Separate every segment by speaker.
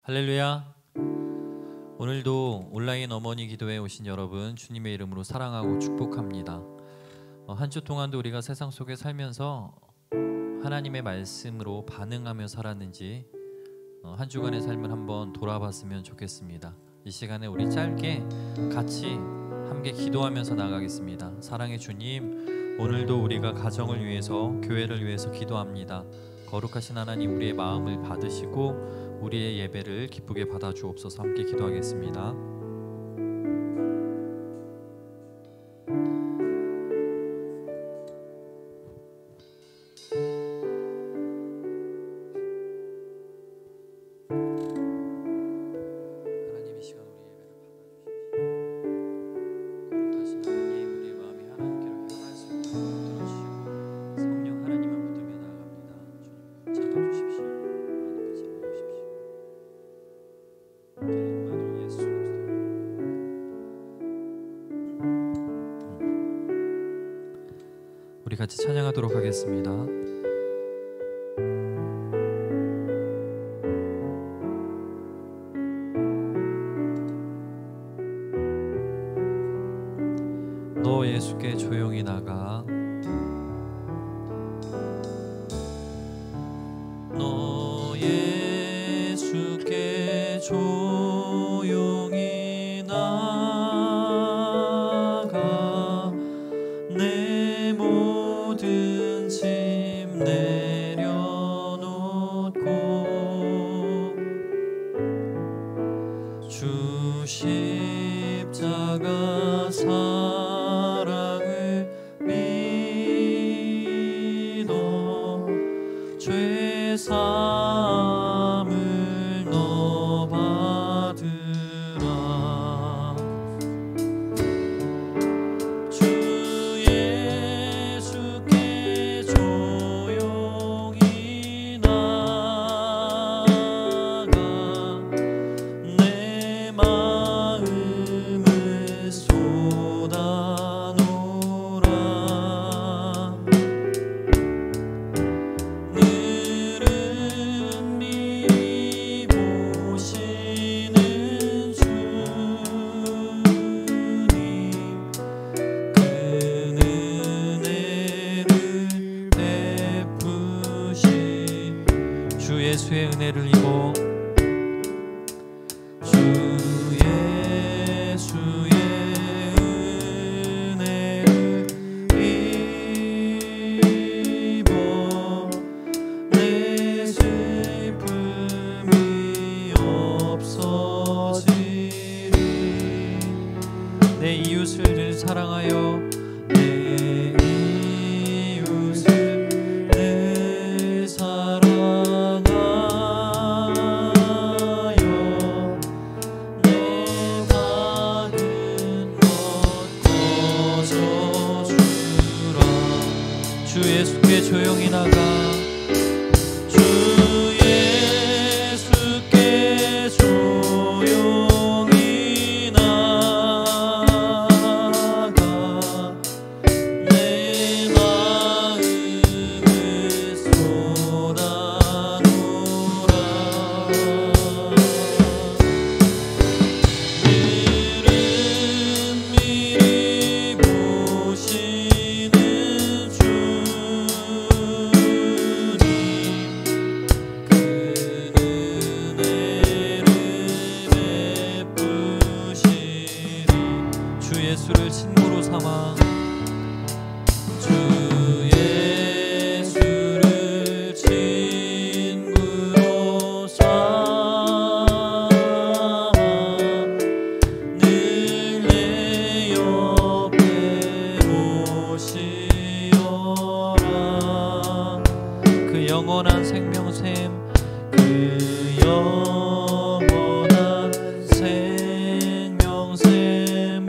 Speaker 1: 할렐루야. 오늘도 온라인 어머니 기도에 오신 여러분 주님의 이름으로 사랑하고 축복합니다. 한 주 동안도 우리가 세상 속에 살면서 하나님의 말씀으로 반응하며 살았는지 한 주간의 삶을 한번 돌아봤으면 좋겠습니다. 이 시간에 우리 짧게 같이 함께 기도하면서 나가겠습니다. 사랑의 주님, 오늘도 우리가 가정을 위해서, 교회를 위해서 기도합니다. 거룩하신 하나님, 우리의 마음을 받으시고 우리의 예배를 기쁘게 받아주옵소서. 함께 기도하겠습니다. 하나님, 이 시간 우리의 예배를 받아주십시오. 거룩하신 하나님, 우리의 마음이 하나님께로 향할 수 있도록 들어주시고 성령 하나님을 붙들며 나아갑니다. 주님 잡아주십시오. 우리 같이 찬양하도록 하겠습니다. 너 예수께 조용히 나가. 너 예수께 조용히 나가. 내 모든 짐 내려놓고 주 십자가 사랑을 믿어 죄 사함을 너 받으라. 주 예수께 조용히 나가. 내 마음을 쏟아놓으라. 늘은 미리 보시는 주님, 큰 은혜를 베푸시. 주 예수의 은혜를 입어. 주 예수의 은혜를 입어. 내 슬픔이 없어지리. 내 이웃을 늘 사랑하여. 내 이웃을 늘 사랑하여. 내 받은 것 거저주라. 주 예수께 조용히 나가. 주 예수께 조용히 나가. 내 마음을 쏟아놓으라. 늘은 미리 보시는 주님, 큰 은혜를 베푸시리. 주 예수를 친구로 삼아. 주 예수를 친구로 삼아. 늘 내 옆에 오시어라. 그 영원한 생명샘, 그 영원한 생명샘을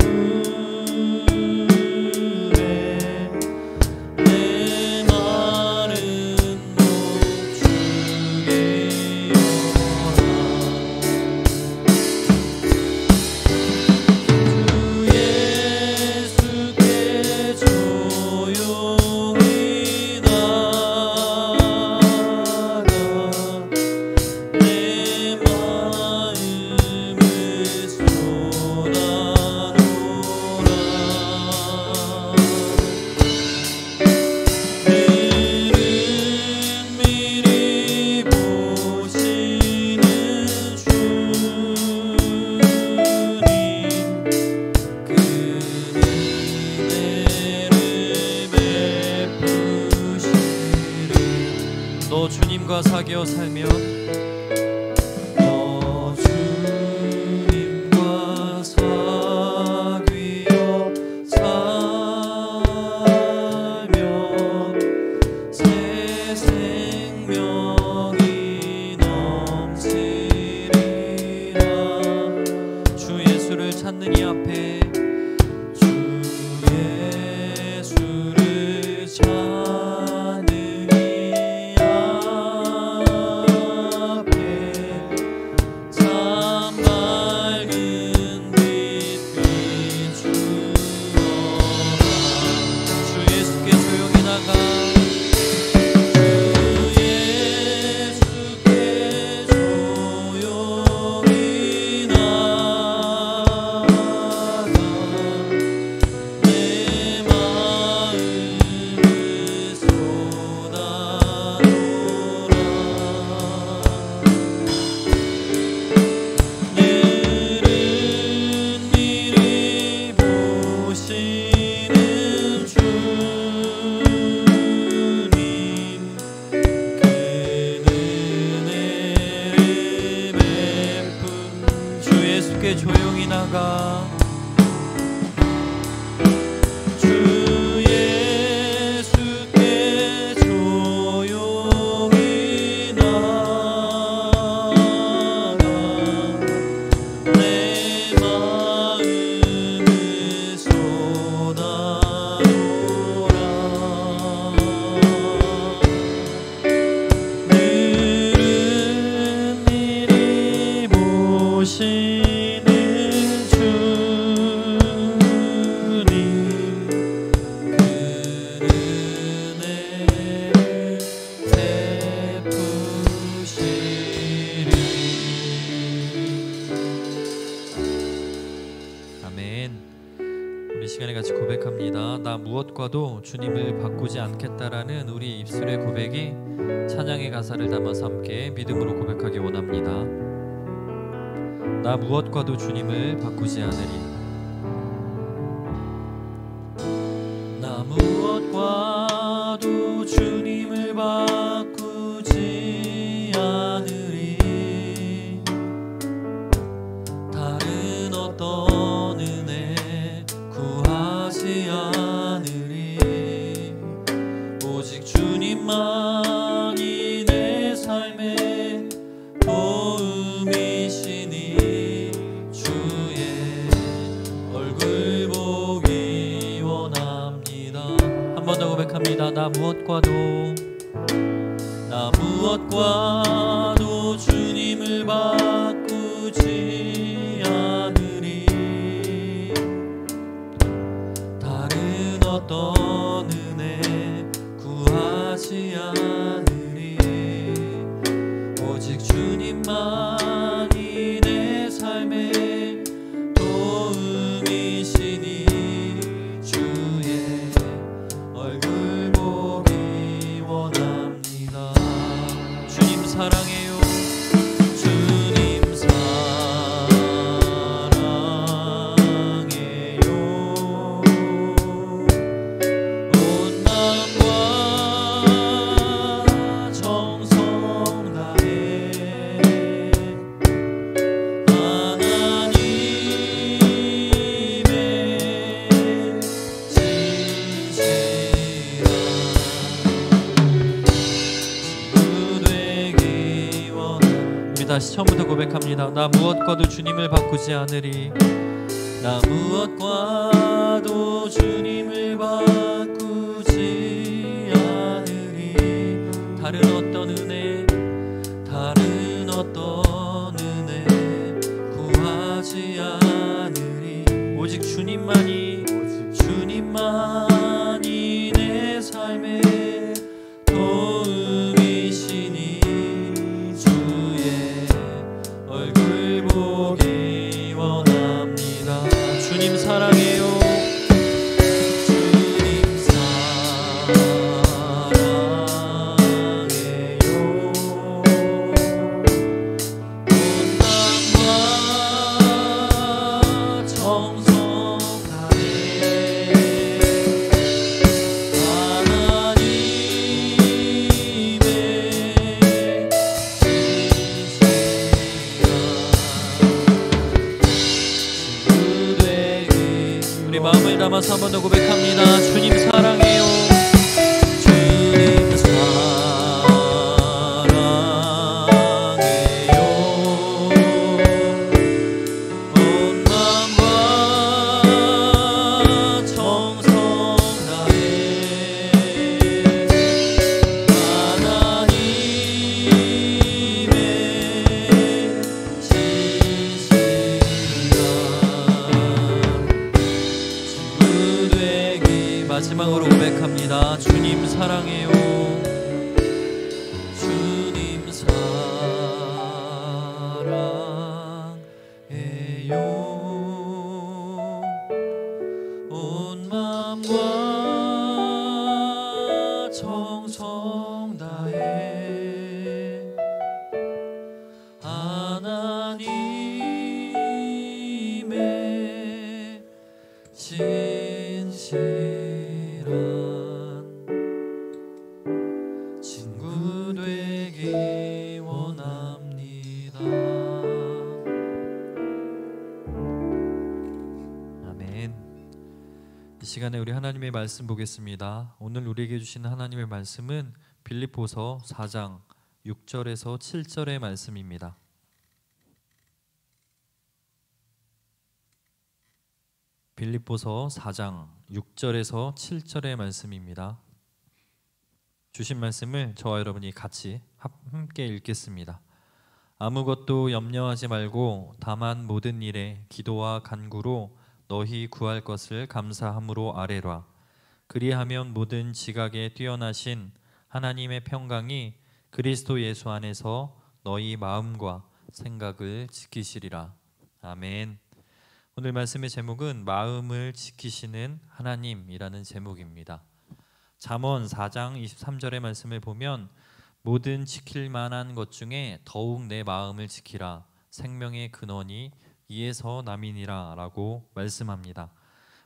Speaker 1: 주님이여 살면 주님과 사귀어 살면 새 생명이 넘치리라. 주 예수를 찾는 이 앞에 조용히 나가. 주 예수께 조용히 나가. 내 마음을 쏟아놓으라. 늘은 일이 보시 우리 시간에 같이 고백합니다. 나 무엇과도 주님을 바꾸지 않겠다라는 우리 입술의 고백이 찬양의 가사를 담아서 함께 믿음으로 고백하기 원합니다. 나 무엇과도 주님을 바꾸지 않으리. 나 무엇과도 주님을 바꾸지 않으리. 다른 어떤 은혜 구하지 않으리. 오직 주님만이 내 삶의 도움이시니 주의 얼굴 보기 원합니다. 한 번 더 고백합니다. 나 무엇과도 주님을 바꾸지 않으리. 다른 어떤 은혜 구하지 않으리. 오직 주님만이 내 삶의 도움이시니 주의 얼굴 보기 원합니다. 주님 사랑해요. 주님 사랑해요. 온 마음과 정성 다해 하나님의 진실한 되기 원합니다. 우리 다시 처음부터 고백합니다. 나 무엇과도 주님을 바꾸지 않으리. 나 무엇과도 주님을 바꾸지 않으리. 다른 어떤 은혜 구하지 않으리. 오직 주님만이 내 삶의 도움이시니 주의 얼굴 보기 원합니다. 주님 사랑해요. 주님 사랑해요. 온 마음과 정성 다해 하나님의 담아서 한 번 더 고백합니다. 주님 사랑해요. 주님 사랑해요. 온 마음과 정성 다해 하나님의 마지막으로 고백합니다. 주님 사랑해요. 주님 사랑해요. 온 마음과 정성 다해 하나님의 진실 친구 되기 원합니다. 아멘. 이 시간에 우리 하나님의 말씀 보겠습니다. 오늘 우리에게 주신 하나님의 말씀은 빌립보서 4장 6절에서 7절의 말씀입니다. 빌립보서 4장 6절에서 7절의 말씀입니다. 주신 말씀을 저와 여러분이 같이 함께 읽겠습니다. 아무것도 염려하지 말고 다만 모든 일에 기도와 간구로 너희 구할 것을 감사함으로 아뢰라. 그리하면 모든 지각에 뛰어나신 하나님의 평강이 그리스도 예수 안에서 너희 마음과 생각을 지키시리라. 아멘. 오늘 말씀의 제목은 마음을 지키시는 하나님이라는 제목입니다. 잠언 4장 23절의 말씀을 보면 모든 지킬 만한 것 중에 더욱 내 마음을 지키라. 생명의 근원이 이에서 남이니라 라고 말씀합니다.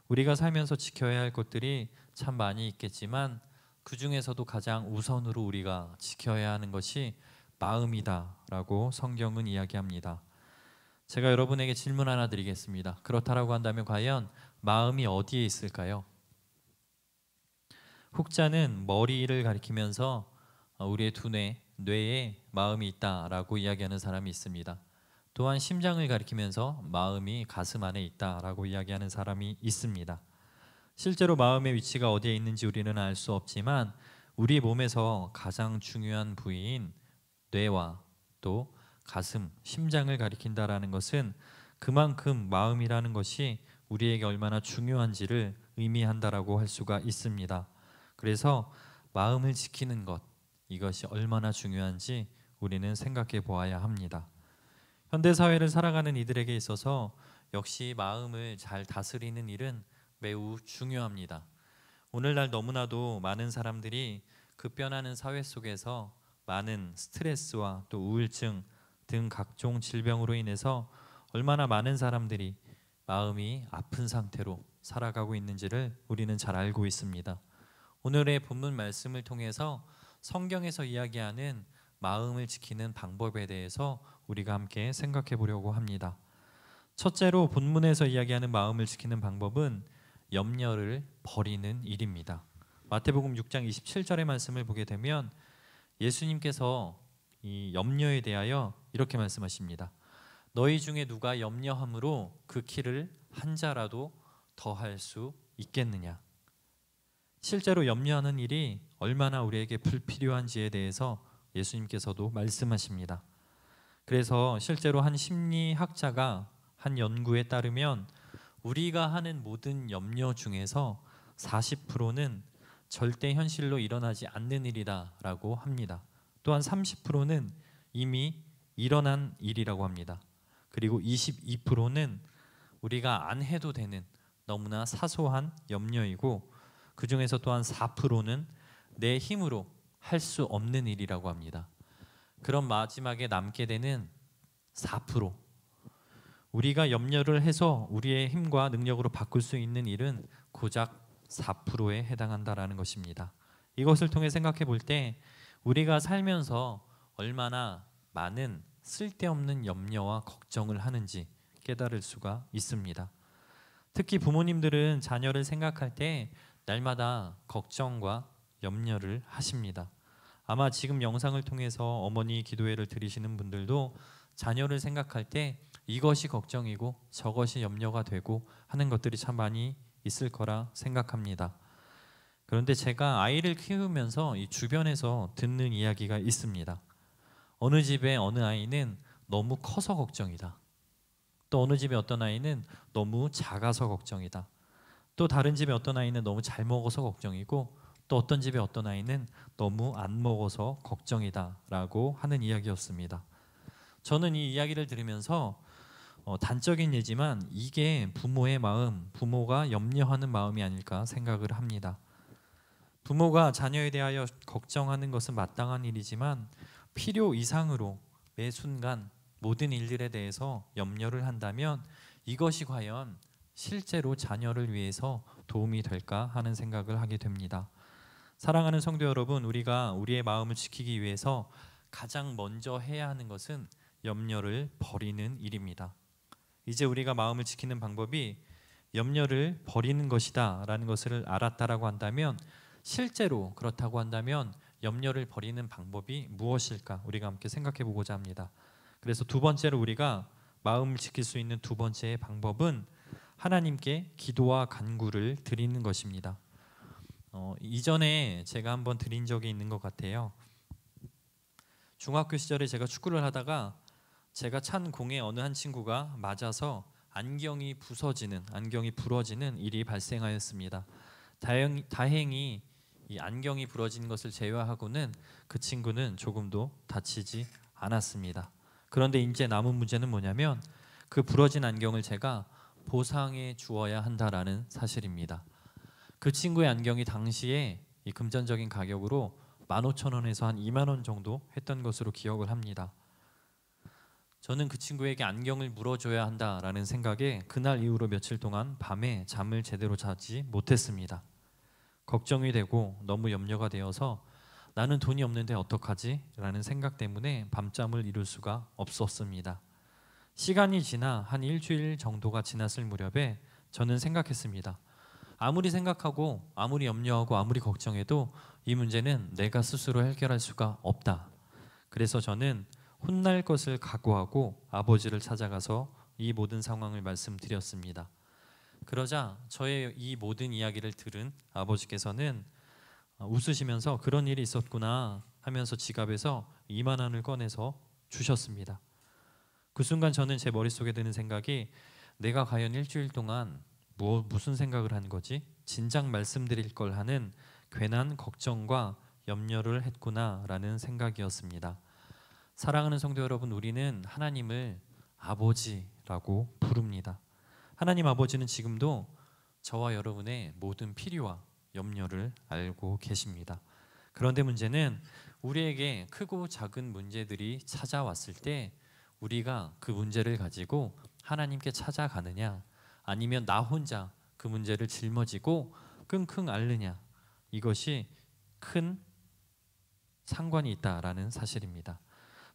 Speaker 1: 우리가 살면서 지켜야 할 것들이 참 많이 있겠지만 그 중에서도 가장 우선으로 우리가 지켜야 하는 것이 마음이다 라고 성경은 이야기합니다. 제가 여러분에게 질문 하나 드리겠습니다. 그렇다라고 한다면 과연 마음이 어디에 있을까요? 혹자는 머리를 가리키면서 우리의 두뇌, 뇌에 마음이 있다라고 이야기하는 사람이 있습니다. 또한 심장을 가리키면서 마음이 가슴 안에 있다라고 이야기하는 사람이 있습니다. 실제로 마음의 위치가 어디에 있는지 우리는 알 수 없지만 우리 몸에서 가장 중요한 부위인 뇌와 또 가슴, 심장을 가리킨다라는 것은 그만큼 마음이라는 것이 우리에게 얼마나 중요한지를 의미한다라고 할 수가 있습니다. 그래서 마음을 지키는 것, 이것이 얼마나 중요한지 우리는 생각해 보아야 합니다. 현대 사회를 살아가는 이들에게 있어서 역시 마음을 잘 다스리는 일은 매우 중요합니다. 오늘날 너무나도 많은 사람들이 급변하는 사회 속에서 많은 스트레스와 또 우울증 등 각종 질병으로 인해서 얼마나 많은 사람들이 마음이 아픈 상태로 살아가고 있는지를 우리는 잘 알고 있습니다. 오늘의 본문 말씀을 통해서 성경에서 이야기하는 마음을 지키는 방법에 대해서 우리가 함께 생각해 보려고 합니다. 첫째로 본문에서 이야기하는 마음을 지키는 방법은 염려를 버리는 일입니다. 마태복음 6장 27절의 말씀을 보게 되면 예수님께서 이 염려에 대하여 이렇게 말씀하십니다. 너희 중에 누가 염려함으로 그 키를 한 자라도 더할 수 있겠느냐. 실제로 염려하는 일이 얼마나 우리에게 불필요한지에 대해서 예수님께서도 말씀하십니다. 그래서 실제로 한 심리학자가 한 연구에 따르면 우리가 하는 모든 염려 중에서 40%는 절대 현실로 일어나지 않는 일이다라고 합니다. 또한 30%는 이미 일어난 일이라고 합니다. 그리고 22%는 우리가 안 해도 되는 너무나 사소한 염려이고 그 중에서 또한 4%는 내 힘으로 할 수 없는 일이라고 합니다. 그럼 마지막에 남게 되는 4%, 우리가 염려를 해서 우리의 힘과 능력으로 바꿀 수 있는 일은 고작 4%에 해당한다라는 것입니다. 이것을 통해 생각해 볼 때 우리가 살면서 얼마나 많은 쓸데없는 염려와 걱정을 하는지 깨달을 수가 있습니다. 특히 부모님들은 자녀를 생각할 때 날마다 걱정과 염려를 하십니다. 아마 지금 영상을 통해서 어머니 기도회를 드리시는 분들도 자녀를 생각할 때 이것이 걱정이고 저것이 염려가 되고 하는 것들이 참 많이 있을 거라 생각합니다. 그런데 제가 아이를 키우면서 이 주변에서 듣는 이야기가 있습니다. 어느 집에 어느 아이는 너무 커서 걱정이다. 또 어느 집에 어떤 아이는 너무 작아서 걱정이다. 또 다른 집에 어떤 아이는 너무 잘 먹어서 걱정이고, 또 어떤 집에 어떤 아이는 너무 안 먹어서 걱정이다 라고 하는 이야기였습니다. 저는 이 이야기를 들으면서 단적인 예지만 이게 부모의 마음, 부모가 염려하는 마음이 아닐까 생각을 합니다. 부모가 자녀에 대하여 걱정하는 것은 마땅한 일이지만 필요 이상으로 매 순간 모든 일들에 대해서 염려를 한다면 이것이 과연 실제로 자녀를 위해서 도움이 될까 하는 생각을 하게 됩니다. 사랑하는 성도 여러분, 우리가 우리의 마음을 지키기 위해서 가장 먼저 해야 하는 것은 염려를 버리는 일입니다. 이제 우리가 마음을 지키는 방법이 염려를 버리는 것이다 라는 것을 알았다라고 한다면, 실제로 그렇다고 한다면 염려를 버리는 방법이 무엇일까 우리가 함께 생각해 보고자 합니다. 그래서 두 번째로 우리가 마음을 지킬 수 있는 두 번째의 방법은 하나님께 기도와 간구를 드리는 것입니다. 이전에 제가 한번 드린 적이 있는 것 같아요. 중학교 시절에 제가 축구를 하다가 제가 찬 공에 어느 한 친구가 맞아서 안경이 부러지는 일이 발생하였습니다. 다행히 이 안경이 부러진 것을 제외하고는 그 친구는 조금도 다치지 않았습니다. 그런데 이제 남은 문제는 뭐냐면 그 부러진 안경을 제가 보상해 주어야 한다라는 사실입니다. 그 친구의 안경이 당시에 이 금전적인 가격으로 15,000원에서 한 2만 원 정도 했던 것으로 기억을 합니다. 저는 그 친구에게 안경을 물어줘야 한다라는 생각에 그날 이후로 며칠 동안 밤에 잠을 제대로 자지 못했습니다. 걱정이 되고 너무 염려가 되어서 나는 돈이 없는데 어떡하지? 라는 생각 때문에 밤잠을 이룰 수가 없었습니다. 시간이 지나 한 일주일 정도가 지났을 무렵에 저는 생각했습니다. 아무리 생각하고 아무리 염려하고 아무리 걱정해도 이 문제는 내가 스스로 해결할 수가 없다. 그래서 저는 혼날 것을 각오하고 아버지를 찾아가서 이 모든 상황을 말씀드렸습니다. 그러자 저의 이 모든 이야기를 들은 아버지께서는 웃으시면서 그런 일이 있었구나 하면서 지갑에서 2만 원을 꺼내서 주셨습니다. 그 순간 저는 제 머릿속에 드는 생각이 내가 과연 일주일 동안 무슨 생각을 한 거지? 진작 말씀드릴 걸 하는 괜한 걱정과 염려를 했구나라는 생각이었습니다. 사랑하는 성도 여러분, 우리는 하나님을 아버지라고 부릅니다. 하나님 아버지는 지금도 저와 여러분의 모든 필요와 염려를 알고 계십니다. 그런데 문제는 우리에게 크고 작은 문제들이 찾아왔을 때 우리가 그 문제를 가지고 하나님께 찾아가느냐, 아니면 나 혼자 그 문제를 짊어지고 끙끙 앓느냐, 이것이 큰 상관이 있다라는 사실입니다.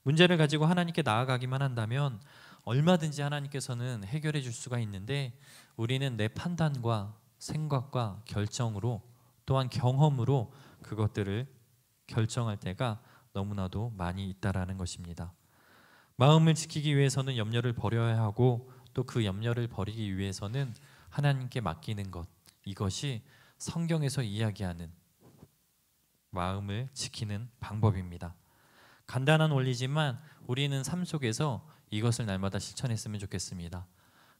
Speaker 1: 문제를 가지고 하나님께 나아가기만 한다면 얼마든지 하나님께서는 해결해 줄 수가 있는데, 우리는 내 판단과 생각과 결정으로, 또한 경험으로 그것들을 결정할 때가 너무나도 많이 있다라는 것입니다. 마음을 지키기 위해서는 염려를 버려야 하고, 또 그 염려를 버리기 위해서는 하나님께 맡기는 것, 이것이 성경에서 이야기하는 마음을 지키는 방법입니다. 간단한 원리지만 우리는 삶 속에서 이것을 날마다 실천했으면 좋겠습니다.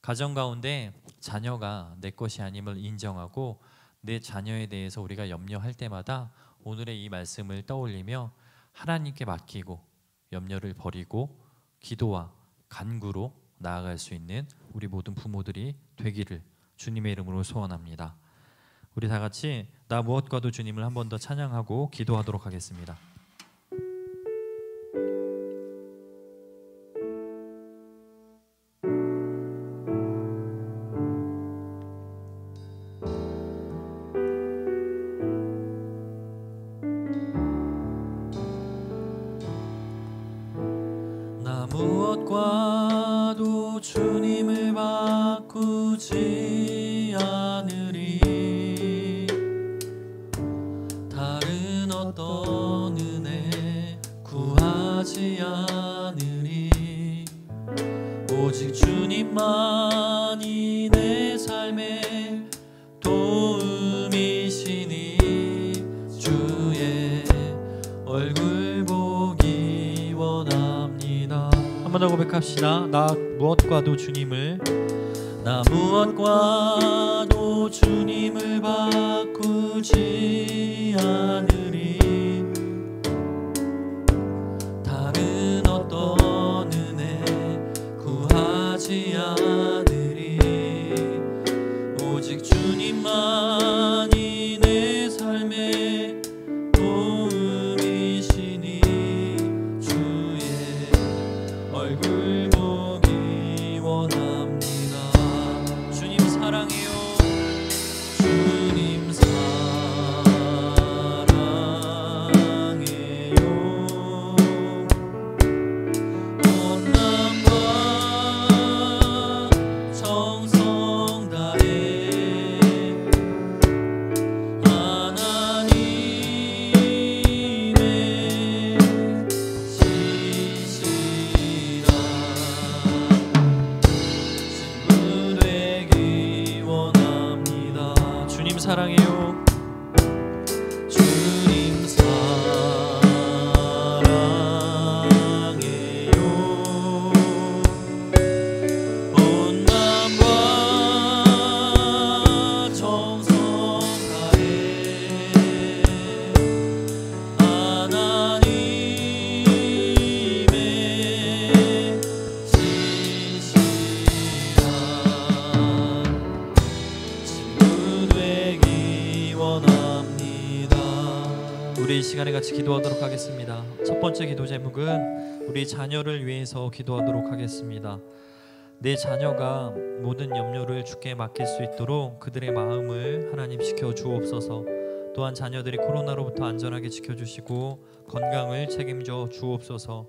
Speaker 1: 가정 가운데 자녀가 내 것이 아님을 인정하고 내 자녀에 대해서 우리가 염려할 때마다 오늘의 이 말씀을 떠올리며 하나님께 맡기고 염려를 버리고 기도와 간구로 나아갈 수 있는 우리 모든 부모들이 되기를 주님의 이름으로 소원합니다. 우리 다 같이 나 무엇과도 주님을 한 번 더 찬양하고 기도하도록 하겠습니다. 나 무엇과도 주님을 바꾸지 오직 주님만이 내 삶의 도움이시니 주의 얼굴 보기 원합니다. 한 번 더 고백합시다. 나 무엇과도 주님을 바꾸지 않으리. 다른 어떤 은혜 구하지 않으리. 오직 주님만이 내 삶의 도움이시니 주의 얼굴 보기 원합니다. 주님 사랑해요. 주님 사랑해요. 온 마음과 정성 다해 하나님의 신실한 친구 되기 원합니다. 주님 사랑해요. 주님 사랑해요. 온 마음과 정성 다해 하나님의 신실한 친구 되기 원합니다. 우리 이 시간에 같이 기도하도록 하겠습니다. 첫 번째 기도 제목은 우리 자녀를 위해서 기도하도록 하겠습니다. 내 자녀가 모든 염려를 주께 맡길 수 있도록 그들의 마음을 하나님 지켜 주옵소서. 또한 자녀들이 코로나로부터 안전하게 지켜주시고 건강을 책임져 주옵소서.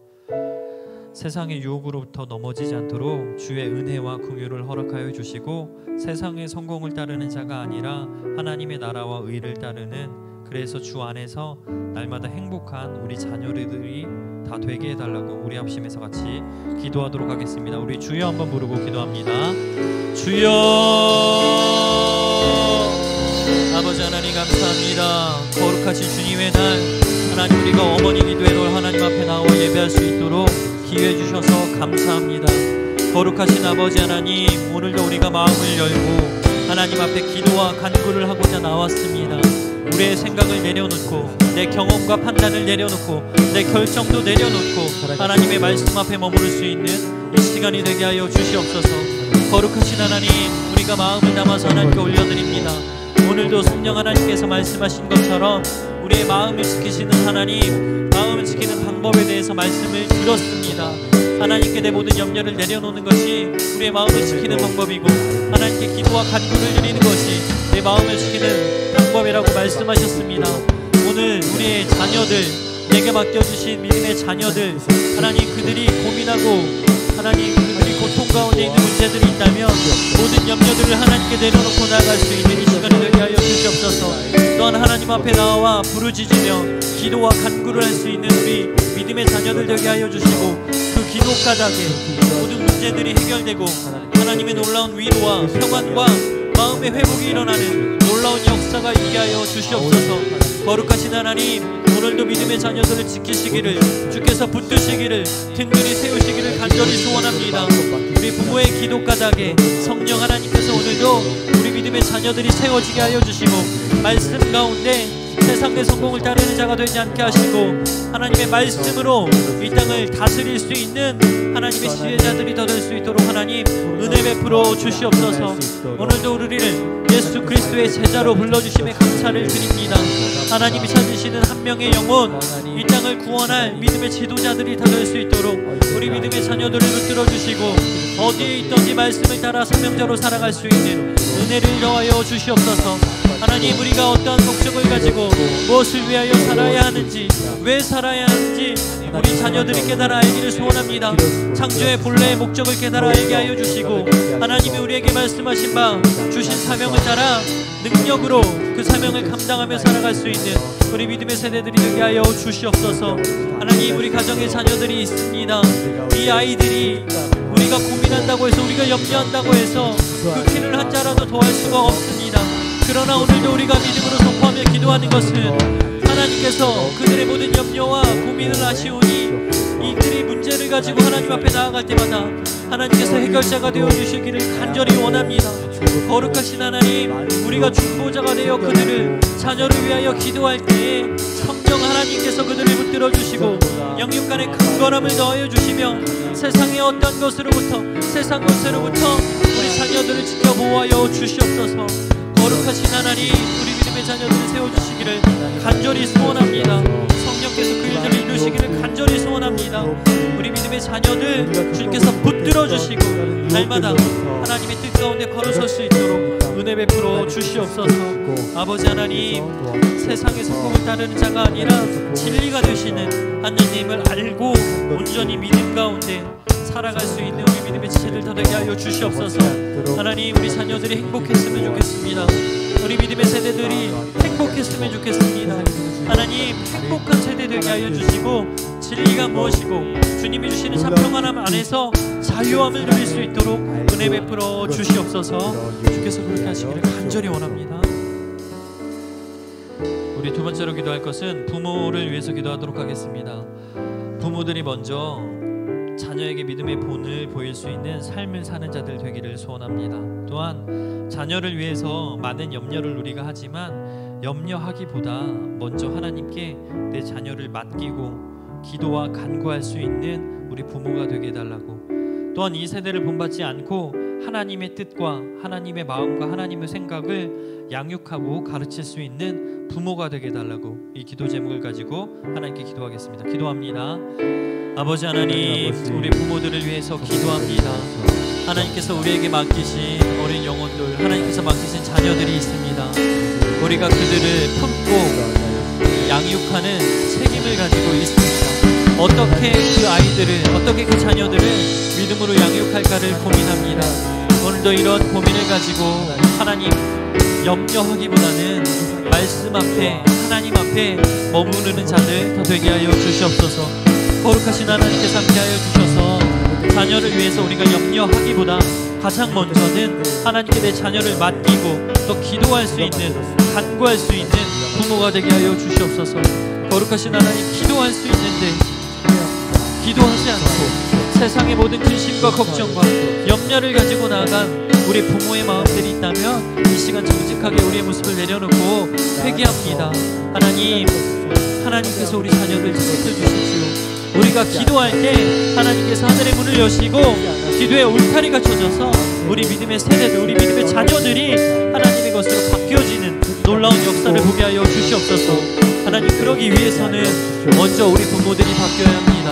Speaker 1: 세상의 유혹으로부터 넘어지지 않도록 주의 은혜와 긍휼을 허락하여 주시고 세상의 성공을 따르는 자가 아니라 하나님의 나라와 의를 따르는, 그래서 주 안에서 날마다 행복한 우리 자녀들이 다 되게 해달라고 우리 합심해서 같이 기도하도록 하겠습니다. 우리 주여 한번 부르고 기도합니다. 주여. 아버지 하나님 감사합니다. 거룩하신 주님의 날 하나님, 우리가 어머니 기도회로 하나님 앞에 나와 예배할 수 있도록 기회 주셔서 감사합니다. 거룩하신 아버지 하나님, 오늘도 우리가 마음을 열고 하나님 앞에 기도와 간구를 하고자 나왔습니다. 우리의 생각을 내려놓고 내 경험과 판단을 내려놓고 내 결정도 내려놓고 하나님의 말씀 앞에 머무를 수 있는 이 시간이 되게 하여 주시옵소서. 거룩하신 하나님, 우리가 마음을 담아서 하나님께 올려드립니다. 오늘도 성령 하나님께서 말씀하신 것처럼 우리의 마음을 지키시는 하나님, 마음을 지키는 방법에 대해서 말씀을 들었습니다. 하나님께 내 모든 염려를 내려놓는 것이 우리의 마음을 지키는 방법이고, 하나님께 기도와 간구를 드리는 것이 내 마음을 지키는 방법이라고 말씀하셨습니다. 오늘 우리의 자녀들, 내게 맡겨주신 믿음의 자녀들, 하나님 그들이 고민하고 하나님 그들이 고통 가운데 있는 문제들이 있다면 모든 염려들을 하나님께 내려놓고 나아갈 수 있는 이 시간이 되게 하여 주시옵소서. 또한 하나님 앞에 나와 부르짖으며 기도와 간구를 할 수 있는 우리 믿음의 자녀들 되게 하여 주시고, 그 기도 가닥에 모든 문제들이 해결되고 하나님의 놀라운 위로와 평안과 마음의 회복이 일어나는 놀라운 역사가 있게 하여 주시옵소서. 거룩하신 하나님, 오늘도 믿음의 자녀들을 지키시기를, 주께서 붙드시기를, 든든히 세우시기를 간절히 소원합니다. 우리 부모의 기도 가닥에 성령 하나님께서 오늘도 우리 믿음의 자녀들이 세워지게 하여 주시고, 말씀 가운데 세상의 성공을 따르는 자가 되지 않게 하시고 하나님의 말씀으로 이 땅을 다스릴 수 있는 하나님의 지혜자들이 더 될 수 있도록 하나님 은혜 베풀어 주시옵소서. 오늘도 우리를 예수 그리스도의 제자로 불러주심에 감사를 드립니다. 하나님이 찾으시는 한 명의 영혼, 이 땅을 구원할 믿음의 지도자들이 다 될 수 있도록 우리 믿음의 자녀들을 붙들어 주시고, 어디에 있든지 말씀을 따라 사명자로 살아갈 수 있는 은혜를 더하여 주시옵소서. 하나님, 우리가 어떠한 목적을 가지고 무엇을 위하여 살아야 하는지, 왜 살아야 하는지 우리 자녀들이 깨달아 알기를 소원합니다. 창조의 본래의 목적을 깨달아 알게 하여 주시고, 하나님이 우리에게 말씀하신 바 주신 사명을 따라 능력으로 그 사명을 감당하며 살아갈 수 있는 우리 믿음의 세대들이 되게 하여 주시옵소서. 하나님, 우리 가정의 자녀들이 있습니다. 이 아이들이 우리가 고민한다고 해서, 우리가 염려한다고 해서 그 길을 한 자라도 더할 수가 없습니다. 그러나 오늘도 우리가 믿음으로 선포하며 기도하는 것은 하나님께서 그들의 모든 염려와 고민을 아시오니 이들의 문제를 가지고 하나님 앞에 나아갈 때마다 하나님께서 해결자가 되어주시기를 간절히 원합니다. 거룩하신 하나님, 우리가 중보자가 되어 그들을 자녀를 위하여 기도할 때에 성령 하나님께서 그들을 붙들어 주시고 영육간의 강건함을 더하여 주시며 세상의 어떤 것으로부터, 세상 것으로부터 우리 자녀들을 지켜 보호하여 주시옵소서. 거룩하신 하나님, 우리 믿음의 자녀들을 세워주시기를 간절히 소원합니다. 성령께서 그 일들을 이루시기를 간절히 소원합니다. 우리 믿음의 자녀들 주님께서 붙들어 주시고 날마다 하나님의 뜻 가운데 걸어설 수 있도록 은혜 베풀어 주시옵소서. 아버지 하나님, 세상의 성공을 따르는 자가 아니라 진리가 되시는 하나님을 알고 온전히 믿음 가운데 살아갈 수 있는 우리 믿음의 지체들 더 되게 하여 주시옵소서. 하나님, 우리 자녀들이 행복했으면 좋겠습니다. 우리 믿음의 세대들이 행복했으면 좋겠습니다. 하나님, 행복한 세대 되게 하여 주시고 진리가 무엇이고 주님이 주시는 참 평안함 안에서 자유함을 누릴 수 있도록 은혜 베풀어 주시옵소서. 주께서 그렇게 하시기를 간절히 원합니다. 우리 두 번째로 기도할 것은 부모를 위해서 기도하도록 하겠습니다. 부모들이 먼저 자녀에게 믿음의 본을 보일 수 있는 삶을 사는 자들 되기를 소원합니다. 또한 자녀를 위해서 많은 염려를 우리가 하지만 염려하기보다 먼저 하나님께 내 자녀를 맡기고 기도와 간구할 수 있는 우리 부모가 되게 해달라고, 또한 이 세대를 본받지 않고 하나님의 뜻과 하나님의 마음과 하나님의 생각을 양육하고 가르칠 수 있는 부모가 되게 해달라고 이 기도 제목을 가지고 하나님께 기도하겠습니다. 기도합니다. 아버지 하나님, 우리 부모들을 위해서 기도합니다. 하나님께서 우리에게 맡기신 어린 영혼들, 하나님께서 맡기신 자녀들이 있습니다. 우리가 그들을 품고 양육하는 책임을 가지고 있습니다. 어떻게 그 아이들을, 어떻게 그 자녀들을 믿음으로 양육할까를 고민합니다. 오늘도 이런 고민을 가지고 하나님 염려하기보다는 말씀 앞에, 하나님 앞에 머무르는 자들 더 되게 하여 주시옵소서. 거룩하신 하나님께서 함께하여 주셔서 자녀를 위해서 우리가 염려하기보다 가장 먼저는 하나님께 내 자녀를 맡기고 또 기도할 수 있는, 간구할 수 있는 부모가 되게 하여 주시옵소서. 거룩하신 하나님, 기도할 수 있는데 기도하지 않고 세상의 모든 근심과 걱정과 염려를 가지고 나아간 우리 부모의 마음들이 있다면 이 시간 정직하게 우리의 모습을 내려놓고 회개합니다. 하나님, 하나님께서 우리 자녀들 지켜주십시오. 우리가 기도할 때 하나님께서 하늘의 문을 여시고 기도의 울타리가 쳐져서 우리 믿음의 세대들, 우리 믿음의 자녀들이 하나님의 것으로 바뀌어지는 놀라운 역사를 보게 하여 주시옵소서. 하나님, 그러기 위해서는 먼저 우리 부모들이 바뀌어야 합니다.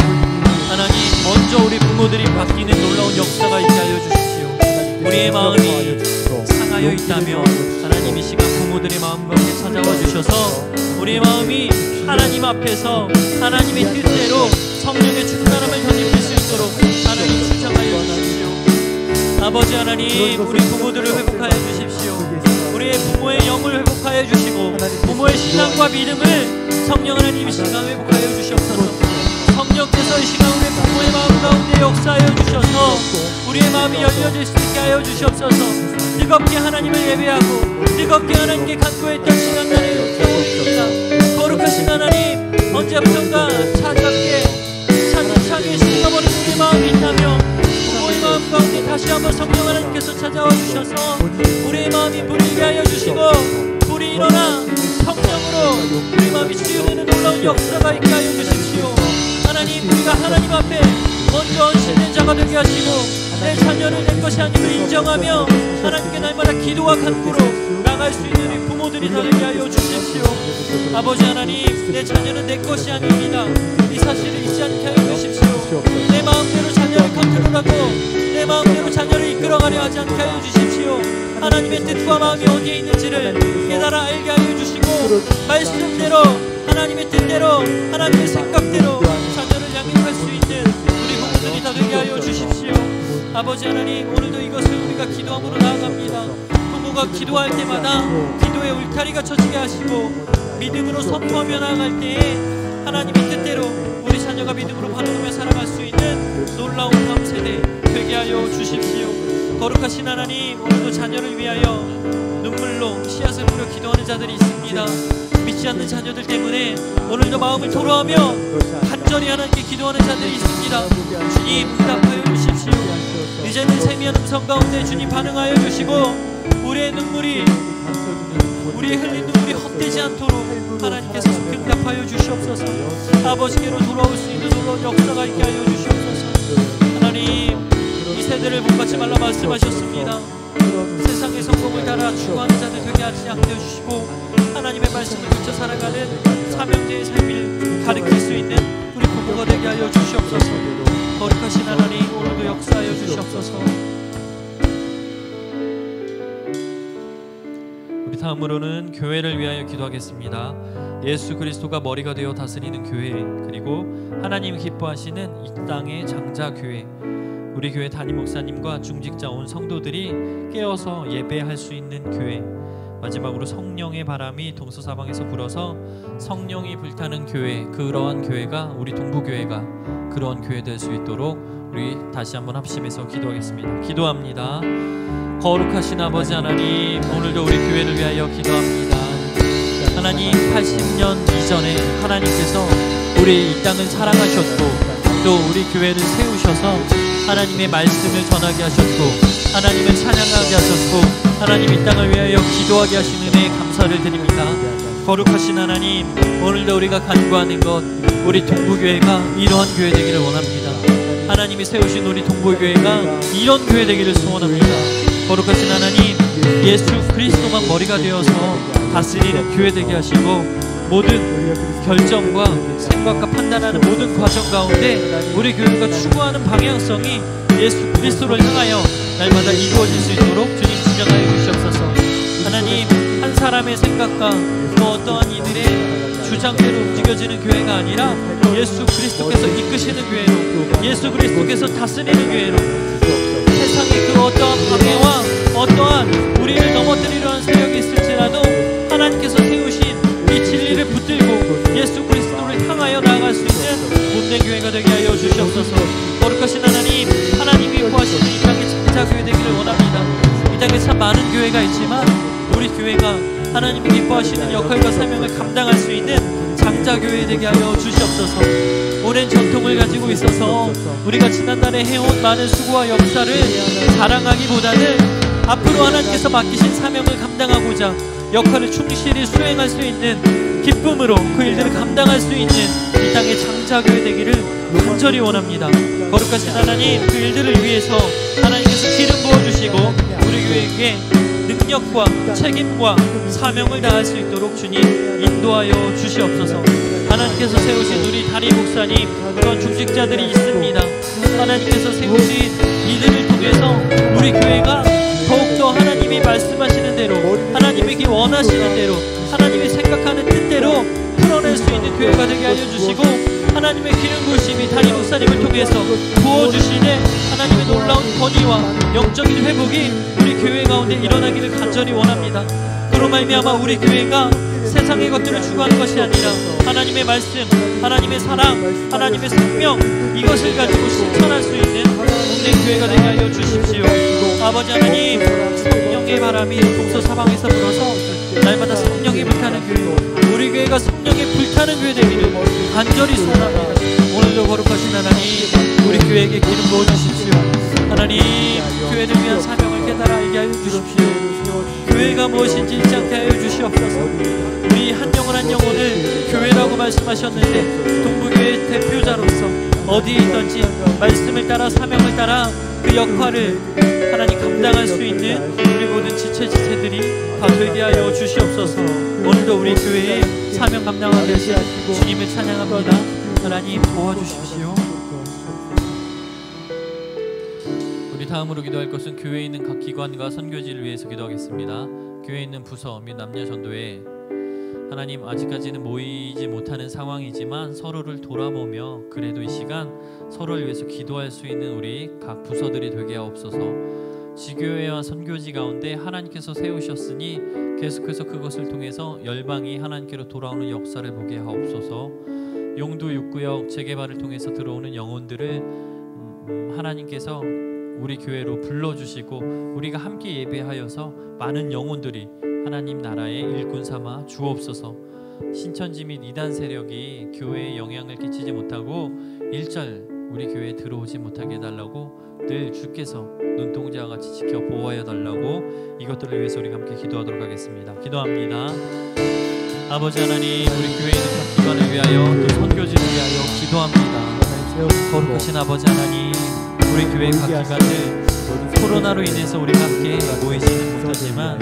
Speaker 1: 하나님, 먼저 우리 부모들이 바뀌는 놀라운 역사가 있게 하여 주십시오. 우리의 마음이 상하여 있다면 하나님 이 시간 부모들의 마음 가운데 찾아와 주셔서 우리의 마음이 하나님 앞에서 하나님의 뜻대로 성령의 충만함을 덧입힐 수 있도록 하나님 축복하여 주십시오. 아버지 하나님, 우리 부모들을 회복하여 주십시오. 우리의 부모의 영을 회복하여 주시고 부모의 신앙과 믿음을 성령 하나님 이 시간 회복하여 주시옵소서. 성령께서 이 시간 우리 부모의 마음 가운데 역사하여 주셔서 우리의 마음이 열려질 수 있게 하여 주시옵소서. 뜨겁게 하나님을 예배하고 뜨겁게 하나님께 간구했던 시간들을 기억합니다. 거룩하신 하나님, 언제부턴가 차갑게 찬찬하게 식어버린 우리의 마음이 있다며 부모의 마음 가운데 다시 한번 성령 하나님께서 찾아와 주셔서 우리의 마음이 불이게 하여 주시고 불이 일어나 성령으로 우리 마음이 치유되는 놀라운 역사가 있게 하여 주십시오. 하나님, 우리가 하나님 앞에 먼저 헌신된 자가 되게 하시고 내 자녀를 내 것이 아님을 인정하며 하나님께 날마다 기도와 간구로 나갈 수 있는 우리 부모들이 되게 하여 주십시오. 아버지 하나님, 내 자녀는 내 것이 아닙니다. 이 사실을 잊지 않게 하여 주십시오. 내 마음대로 자녀를 컨트롤하고 내 마음대로 자녀를 이끌어가려 하지 않게 하여 주십시오. 하나님의 뜻과 마음이 어디에 있는지를 깨달아 알게 하여 주시고 말씀대로, 하나님의 뜻대로, 하나님의 생각대로 자녀를 양육할 수 있는 우리 부모들이 다 되게 하여 주십시오. 아버지 하나님, 오늘도 이것을 우리가 기도함으로 나아갑니다. 부모가 기도할 때마다 기도의 울타리가 쳐지게 하시고 믿음으로 선포하며 나아갈 때에 하나님의 뜻대로 우리 자녀가 믿음으로 바라보며 살아갈 수 있는 있는 놀라운 다음 세대 되게 하여 주십시오. 거룩하신 하나님, 오늘도 자녀를 위하여 눈물로 씨앗을 뿌려 기도하는 자들이 있습니다. 믿지 않는 자녀들 때문에 오늘도 마음을 토로하며 간절히 하나님께 기도하는 자들이 있습니다. 주님, 응답하여 주십시오. 이제는 세미한 음성 가운데 주님 반응하여 주시고 우리의 눈물이, 우리의 흘린 눈물이 헛되지 않도록 하나님께서 응답하여 주시옵소서. 아버지께로 돌아올 수 있는 놀라운 역사가 있게 하여 주시옵소서. 하나님, 이 세대를 본받지 말라 말씀하셨습니다. 세상의 성공을 따라 추구하는 자들 되게 하지 않게 해주시고 하나님의 말씀을 붙여 살아가는 사명자의 삶을 가르칠 수 있는 우리 부모가 되게 하여 주시옵소서. 거룩하신 하나님, 오늘도 역사하여 주시옵소서. 우리 다음으로는 교회를 위하여 기도하겠습니다. 예수 그리스도가 머리가 되어 다스리는 교회, 그리고 하나님 기뻐하시는 이 땅의 장자교회, 우리 교회 담임 목사님과 중직자 온 성도들이 깨어서 예배할 수 있는 교회, 마지막으로 성령의 바람이 동서사방에서 불어서 성령이 불타는 교회, 그러한 교회가 우리 동부교회가 그러한 교회 될 수 있도록 우리 다시 한번 합심해서 기도하겠습니다. 기도합니다. 거룩하신 아버지 하나님, 오늘도 우리 교회를 위하여 기도합니다. 하나님, 80년 이전에 하나님께서 우리 이 땅을 사랑하셨고 또 우리 교회를 세우셔서 하나님의 말씀을 전하게 하셨고 하나님을 찬양하게 하셨고 하나님 이 땅을 위하여 기도하게 하신 은혜에 감사를 드립니다. 거룩하신 하나님, 오늘도 우리가 간구하는 것, 우리 동부교회가 이러한 교회 되기를 원합니다. 하나님이 세우신 우리 동부교회가 이런 교회 되기를 소원합니다. 거룩하신 하나님, 예수 그리스도만 머리가 되어서 다스리는 교회 되게 하시고 모든 결정과 생각과 판단하는 모든 과정 가운데 우리 교회가 추구하는 방향성이 예수 그리스도를 향하여 날마다 이루어질 수 있도록 주님 지정하여 주시옵소서. 하나님, 한 사람의 생각과 또 어떠한 이들의 주장대로 움직여지는 교회가 아니라 예수 그리스도께서 이끄시는 교회로, 예수 그리스도께서 다스리는 교회로, 세상의 그 어떠한 방해와 어떠한 우리를 넘어뜨리려 하는 세력이 있을지라도 하나님께서 세우신 이 진리를 붙들고 예수 그리스도를 향하여 나아갈 수 있는 못된 교회가 되게 하여 주시옵소서. 거룩하신 하나님, 하나님이 구하시는 이 땅의 장자교회 되기를 원합니다. 이 땅에 참 많은 교회가 있지만 우리 교회가 하나님이 기뻐하시는 역할과 사명을 감당할 수 있는 장자교회 되게 하여 주시옵소서. 오랜 전통을 가지고 있어서 우리가 지난날에 해온 많은 수고와 역사를 자랑하기보다는 앞으로 하나님께서 맡기신 사명을 감당하고자 역할을 충실히 수행할 수 있는 기쁨으로 그 일들을 감당할 수 있는 이 땅의 장자교회 되기를 간절히 원합니다. 거룩하신 하나님, 그 일들을 위해서 하나님께서 기름 부어주시고 우리 교회에게 능력과 책임과 사명을 다할 수 있도록 주님 인도하여 주시옵소서. 하나님께서 세우신 우리 담임 목사님, 그런 중직자들이 있습니다. 하나님께서 세우신 이들을 통해서 우리 교회가 더욱더 하나님이 말씀하시는 대로, 하나님에게 원하시는 대로, 하나님이 생각하는 뜻대로 풀어낼 수 있는 교회가 되게 하여 주시고 하나님의 기름 부으심이 담임 목사님을 통해서 부어주시는 하나님의 놀라운 권위와 영적인 회복이 우리 교회 가운데 일어나기를 간절히 원합니다. 그로 말미암아 우리 교회가 세상의 것들을 추구하는 것이 아니라 하나님의 말씀, 하나님의 사랑, 하나님의 생명, 이것을 가지고 실천할 수 있는 복된 교회가 되게 하여 주십시오. 아버지 하나님, 성령의 바람이 동서사방에서 불어서 날마다 성령이 불타는 교회, 우리 교회가 성령이 불타는 교회 되기를 간절히 소원합니다. 오늘도 거룩하신 하나님, 우리 교회에게 기름 부어주십시오. 하나님, 교회를 위한 사명을 깨달아 알게 하여 주십시오. 교회가 무엇인지 잊지 않게 하여 주시옵소서. 우리 한 영혼 한 영혼을 교회라고 말씀하셨는데 동부교회 대표자로서 어디에 있든지 말씀을 따라 사명을 따라 그 역할을 하나님 감당할 수 있는 우리 모든 지체들이 다 되게 하여 주시옵소서. 오늘도 우리 교회에 사명 감당하게 하신 주님을 찬양합니다. 하나님 도와주십시오. 우리 다음으로 기도할 것은 교회에 있는 각 기관과 선교지를 위해서 기도하겠습니다. 교회에 있는 부서 및 남녀 전도회, 하나님 아직까지는 모이지 못하는 상황이지만 서로를 돌아보며 그래도 이 시간 서로를 위해서 기도할 수 있는 우리 각 부서들이 되게 하옵소서. 지교회와 선교지 가운데 하나님께서 세우셨으니 계속해서 그것을 통해서 열방이 하나님께로 돌아오는 역사를 보게 하옵소서. 용두 6구역 재개발을 통해서 들어오는 영혼들을 하나님께서 우리 교회로 불러주시고 우리가 함께 예배하여서 많은 영혼들이 하나님 나라의 일꾼 삼아 주옵소서. 신천지 및 이단 세력이 교회에 영향을 끼치지 못하고 일절 우리 교회에 들어오지 못하게 해달라고 늘 주께서 눈동자와 같이 지켜 보호하여 달라고 이것들을 위해서 우리가 함께 기도하도록 하겠습니다. 기도합니다. 아버지 하나님, 우리 교회에 있는 각 기관을 위하여 또 선교지를 위하여 기도합니다. 거룩하신 아버지 하나님, 우리 교회 각 기관들 코로나로 인해서 우리가 함께 모이지는 못하지만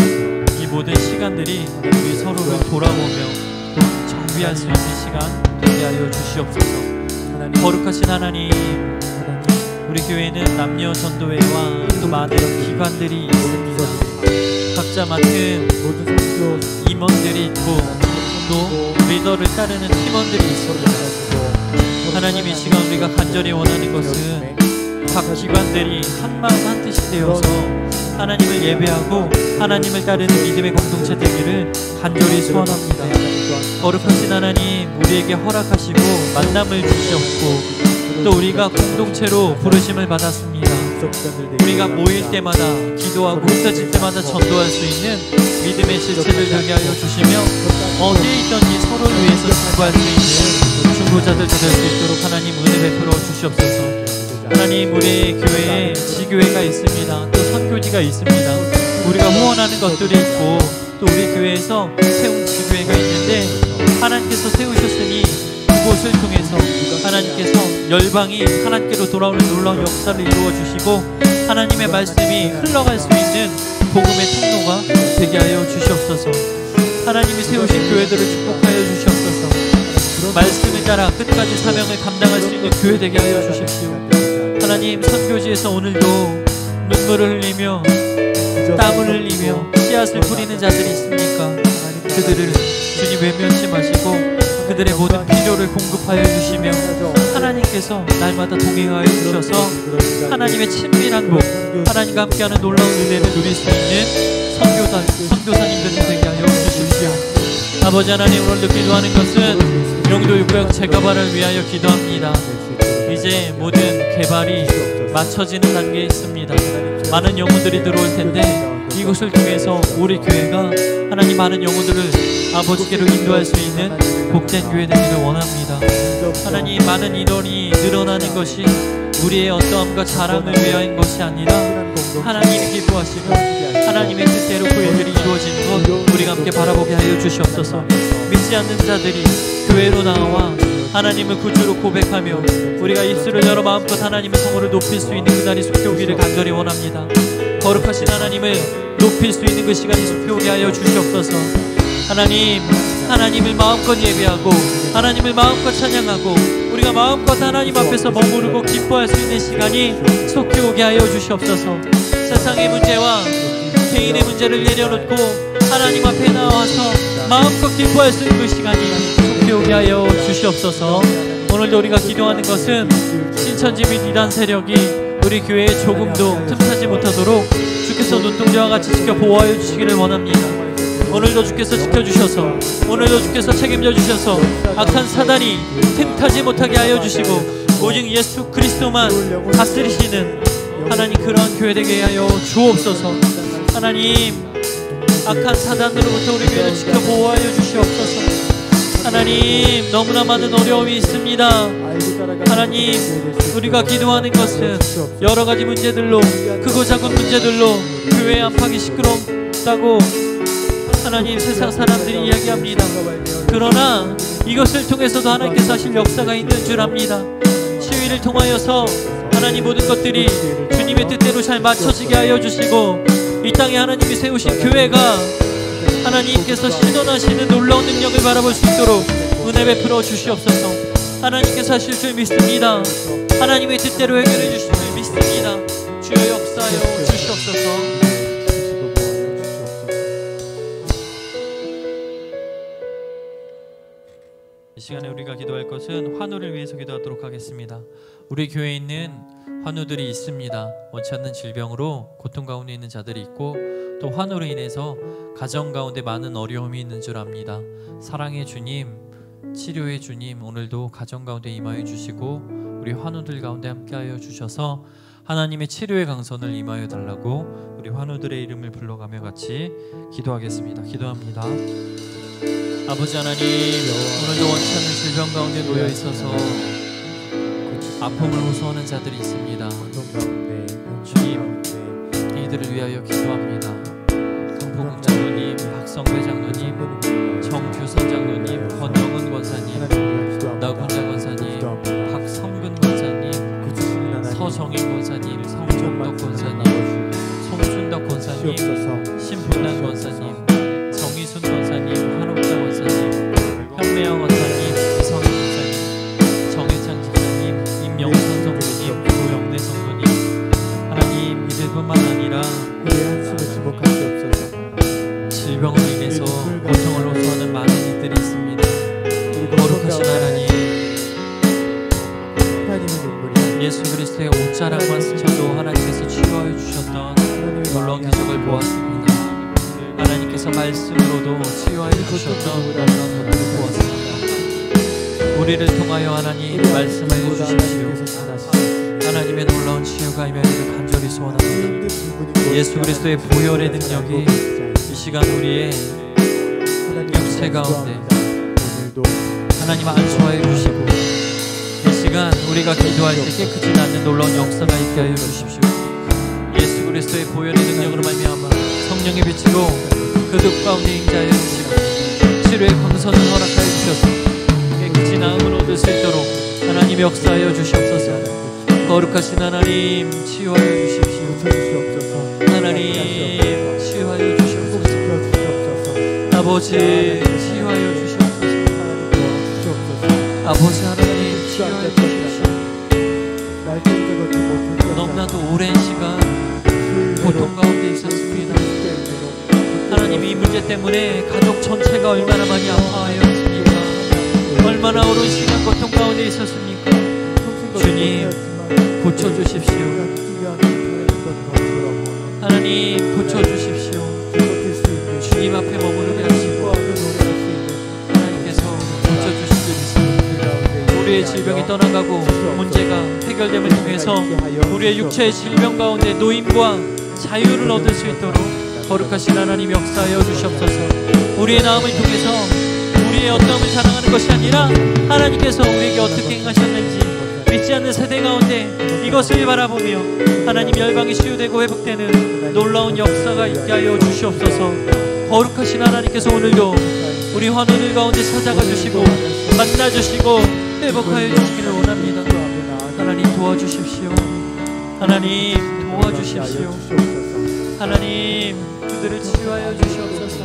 Speaker 1: 이 모든 시간들이 우리 서로를 돌아보며 또 정비할 수 있는 시간 되게 하여 주시옵소서. 거룩하신 하나님, 우리 교회는 남녀 전도회와 또 많은 기관들이 있습니다. 각자 맡은 임원들이 있고 또 리더를 따르는 팀원들이 있습니다. 하나님, 이 시간 우리가 간절히 원하는 것은 각 기관들이 한마음 한뜻이 되어서 하나님을 예배하고 하나님을 따르는 믿음의 공동체 되기를 간절히 소원합니다. 거룩하신 하나님, 우리에게 허락하시고 만남을 주셨고 또 우리가 공동체로 부르심을 받았습니다. 우리가 모일 때마다 기도하고 흩어질 때마다 전도할 수 있는 믿음의 실체를 되게 하여 주시며 어디에 있든지 서로를 위해서 중보할 수 있는 중보자들 될 수 있도록 하나님 은혜 베풀어 주시옵소서. 하나님, 우리 교회에 지교회가 있습니다. 또 선교지가 있습니다. 우리가 후원하는 것들이 있고 또 우리 교회에서 세운 지교회가 있는데 하나님께서 세우셨으니 그곳을 통해서 하나님께서 열방이 하나님께로 돌아오는 놀라운 역사를 이루어 주시고 하나님의 말씀이 흘러갈 수 있는 복음의 통로가 되게 하여 주시옵소서. 하나님이 세우신 교회들을 축복하여 주시옵소서. 말씀을 따라 끝까지 사명을 감당할 수 있는 교회 되게 하여 주십시오. 하나님, 선교지에서 오늘도 눈물을 흘리며 땀을 흘리며 씨앗을 뿌리는 자들이 있습니까? 그들을 주님 외면치 마시고 그들의 모든 필요를 공급하여 주시며 하나님께서 날마다 동행하여 주셔서 하나님의 친밀한 복, 하나님과 함께하는 놀라운 은혜를 누릴 수 있는 선교사님들이 되게 하여 주십시오. 아버지 하나님, 오늘도 기도하는 것은 영도 유구역 재개발을 위하여 기도합니다. 이제 모든 개발이 마쳐지는 단계에 있습니다. 많은 영혼들이 들어올 텐데 이곳을 통해서 우리 교회가 하나님 많은 영혼들을 아버지께로 인도할 수 있는 복된 교회 되기를 원합니다. 하나님, 많은 인원이 늘어나는 것이 우리의 어떠함과 자랑을 위한 것이 아니라 하나님이 기뻐하시고 하나님의 뜻대로 그 일들이 이루어지는 것 우리가 함께 바라보게 하여 주시옵소서. 믿지 않는 자들이 교회로 나와 하나님을 구주로 고백하며 우리가 입술을 열어 마음껏 하나님의 성호를 높일 수 있는 그날이 속히 오기를 간절히 원합니다. 거룩하신 하나님을 높일 수 있는 그 시간이 속히 오게 하여 주시옵소서. 하나님, 하나님을 마음껏 예배하고 하나님을 마음껏 찬양하고 우리가 마음껏 하나님 앞에서 머무르고 기뻐할 수 있는 시간이 속히 오게 하여 주시옵소서. 세상의 문제와 개인의 문제를 내려놓고 하나님 앞에 나와서 마음껏 기뻐할 수 있는 그 시간이 속히 오게 하여 주시옵소서. 오늘도 우리가 기도하는 것은 신천지 및 이단 세력이 우리 교회에 조금도 틈타지 못하도록 주께서 눈동자와 같이 지켜 보호하여 주시기를 원합니다. 오늘도 주께서 지켜주셔서 오늘도 주께서 책임져 주셔서 악한 사단이 틈타지 못하게 하여 주시고 오직 예수 그리스도만 다스리시는 하나님 그러한 교회 되게 하여 주옵소서. 하나님, 악한 사단으로부터 우리 교회를 지켜 보호하여 주시옵소서. 하나님, 너무나 많은 어려움이 있습니다. 하나님, 우리가 기도하는 것은 여러 가지 문제들로 크고 작은 문제들로 교회 안팎이 시끄럽다고 하나님 세상 사람들이 이야기합니다. 그러나 이것을 통해서도 하나님께서 하실 역사가 있는 줄 압니다. 시위를 통하여서 하나님 모든 것들이 주님의 뜻대로 잘 맞춰지게 하여 주시고 이 땅에 하나님이 세우신 교회가 하나님께서 실현하시는 놀라운 능력을 바라볼 수 있도록 은혜 베풀어 주시옵소서. 하나님께서 하실 줄 믿습니다. 하나님의 뜻대로 해결해 주실 줄 믿습니다. 주여 역사하여 주시옵소서. 이 시간에 우리가 기도할 것은 환우를 위해서 기도하도록 하겠습니다. 우리 교회에 있는 환우들이 있습니다. 원치 않는 질병으로 고통 가운데 있는 자들이 있고 또 환우로 인해서 가정 가운데 많은 어려움이 있는 줄 압니다. 사랑의 주님, 치료의 주님, 오늘도 가정 가운데 임하여 주시고 우리 환우들 가운데 함께하여 주셔서 하나님의 치료의 강선을 임하여 달라고 우리 환우들의 이름을 불러가며 같이 기도하겠습니다. 기도합니다. 아버지 하나님, 오늘도 원치 않는 질병 가운데 놓여 있어서 아픔을 호소하는 자들이 있습니다. 주님, 이들을 위하여 기도합니다. 강포국 장로님, 박성배 장로님, 정규선 장로님, 권영은 권사님, 나군자 권사님, 박성근 권사님, 서정인 권사님, 성종덕 권사님, 송순덕 권사님, 신분단 권사님, 정희순 권사님, 한옥자 권사님, 현매영 권사님, 이성희 권사님, 정혜찬 집사님, 임영선 성도님, 조영래 성도님, 하나님 이들뿐만 아니라 질병으로 인해서 고통을 호소하는 많은 이들이 있습니다. 거룩하신 하나님, 예수 그리스도의 옷자락만 스쳐도 하나님께서 치유하여 주셨던 놀라운 기적을 보았습니다. 하나님께서 말씀으로도 치유하여 주셨던 놀라운 것들을 보았습니다. 우리를 통하여 하나님 말씀하여 주십시오. 하나님의 놀라운 치유가 임하기를 간절히 소원합니다. 예수 그리스도의 보혈의 능력이 이 시간 우리의 육체 가운데 하나님 안수하여 주시고, 이 시간 우리가 기도할 때 깨끗이 낫는 놀라운 역사가 있게 하여 주십시오. 예수 그리스도의 보혈의 능력으로 말미암아 성령의 빛으로 그들 가운데 임재하여 주시고 치료의 광선을 허락하여 주셔서 깨끗이 나음을 얻을 수 있도록 하나님 역사하여 주시옵소서. 거룩하신 하나님, 치유하여 주십시오. 하나님, 치유하여 주시옵소서. 아버지, 치유하여 주시옵소서. 아버지 하나님, 치유하여 주십시오. 너무나도 오랜 시간 고통 가운데 있었습니다. 하나님, 이 문제 때문에 가족 전체가 얼마나 많이 아파하였습니까? 얼마나 오랜 시간 고통 가운데 있었습니까? 주님, 고쳐주십시오. 하나님, 고쳐주십시오. 주님 앞에 머무르게 하시고 하나님께서 고쳐주시옵소서. 우리의 질병이 떠나가고 문제가 해결됨을 통해서 우리의 육체의 질병 가운데 노임과 자유를 얻을 수 있도록 거룩하신 하나님 역사하여 주시옵소서. 우리의 나음을 통해서 우리의 어떠함을 자랑하는 것이 아니라 하나님께서 우리에게 어떻게 행하셨는지 믿지 않는 세대 가운데 이것을 바라보며 하나님 열방이 치유되고 회복되는 놀라운 역사가 있게 하여 주시옵소서. 거룩하신 하나님께서 오늘도 우리 환우들 가운데 찾아가 주시고 만나주시고 회복하여 주시기를 원합니다. 하나님 도와주십시오. 하나님 도와주십시오. 하나님 그들을 치유하여 주시옵소서.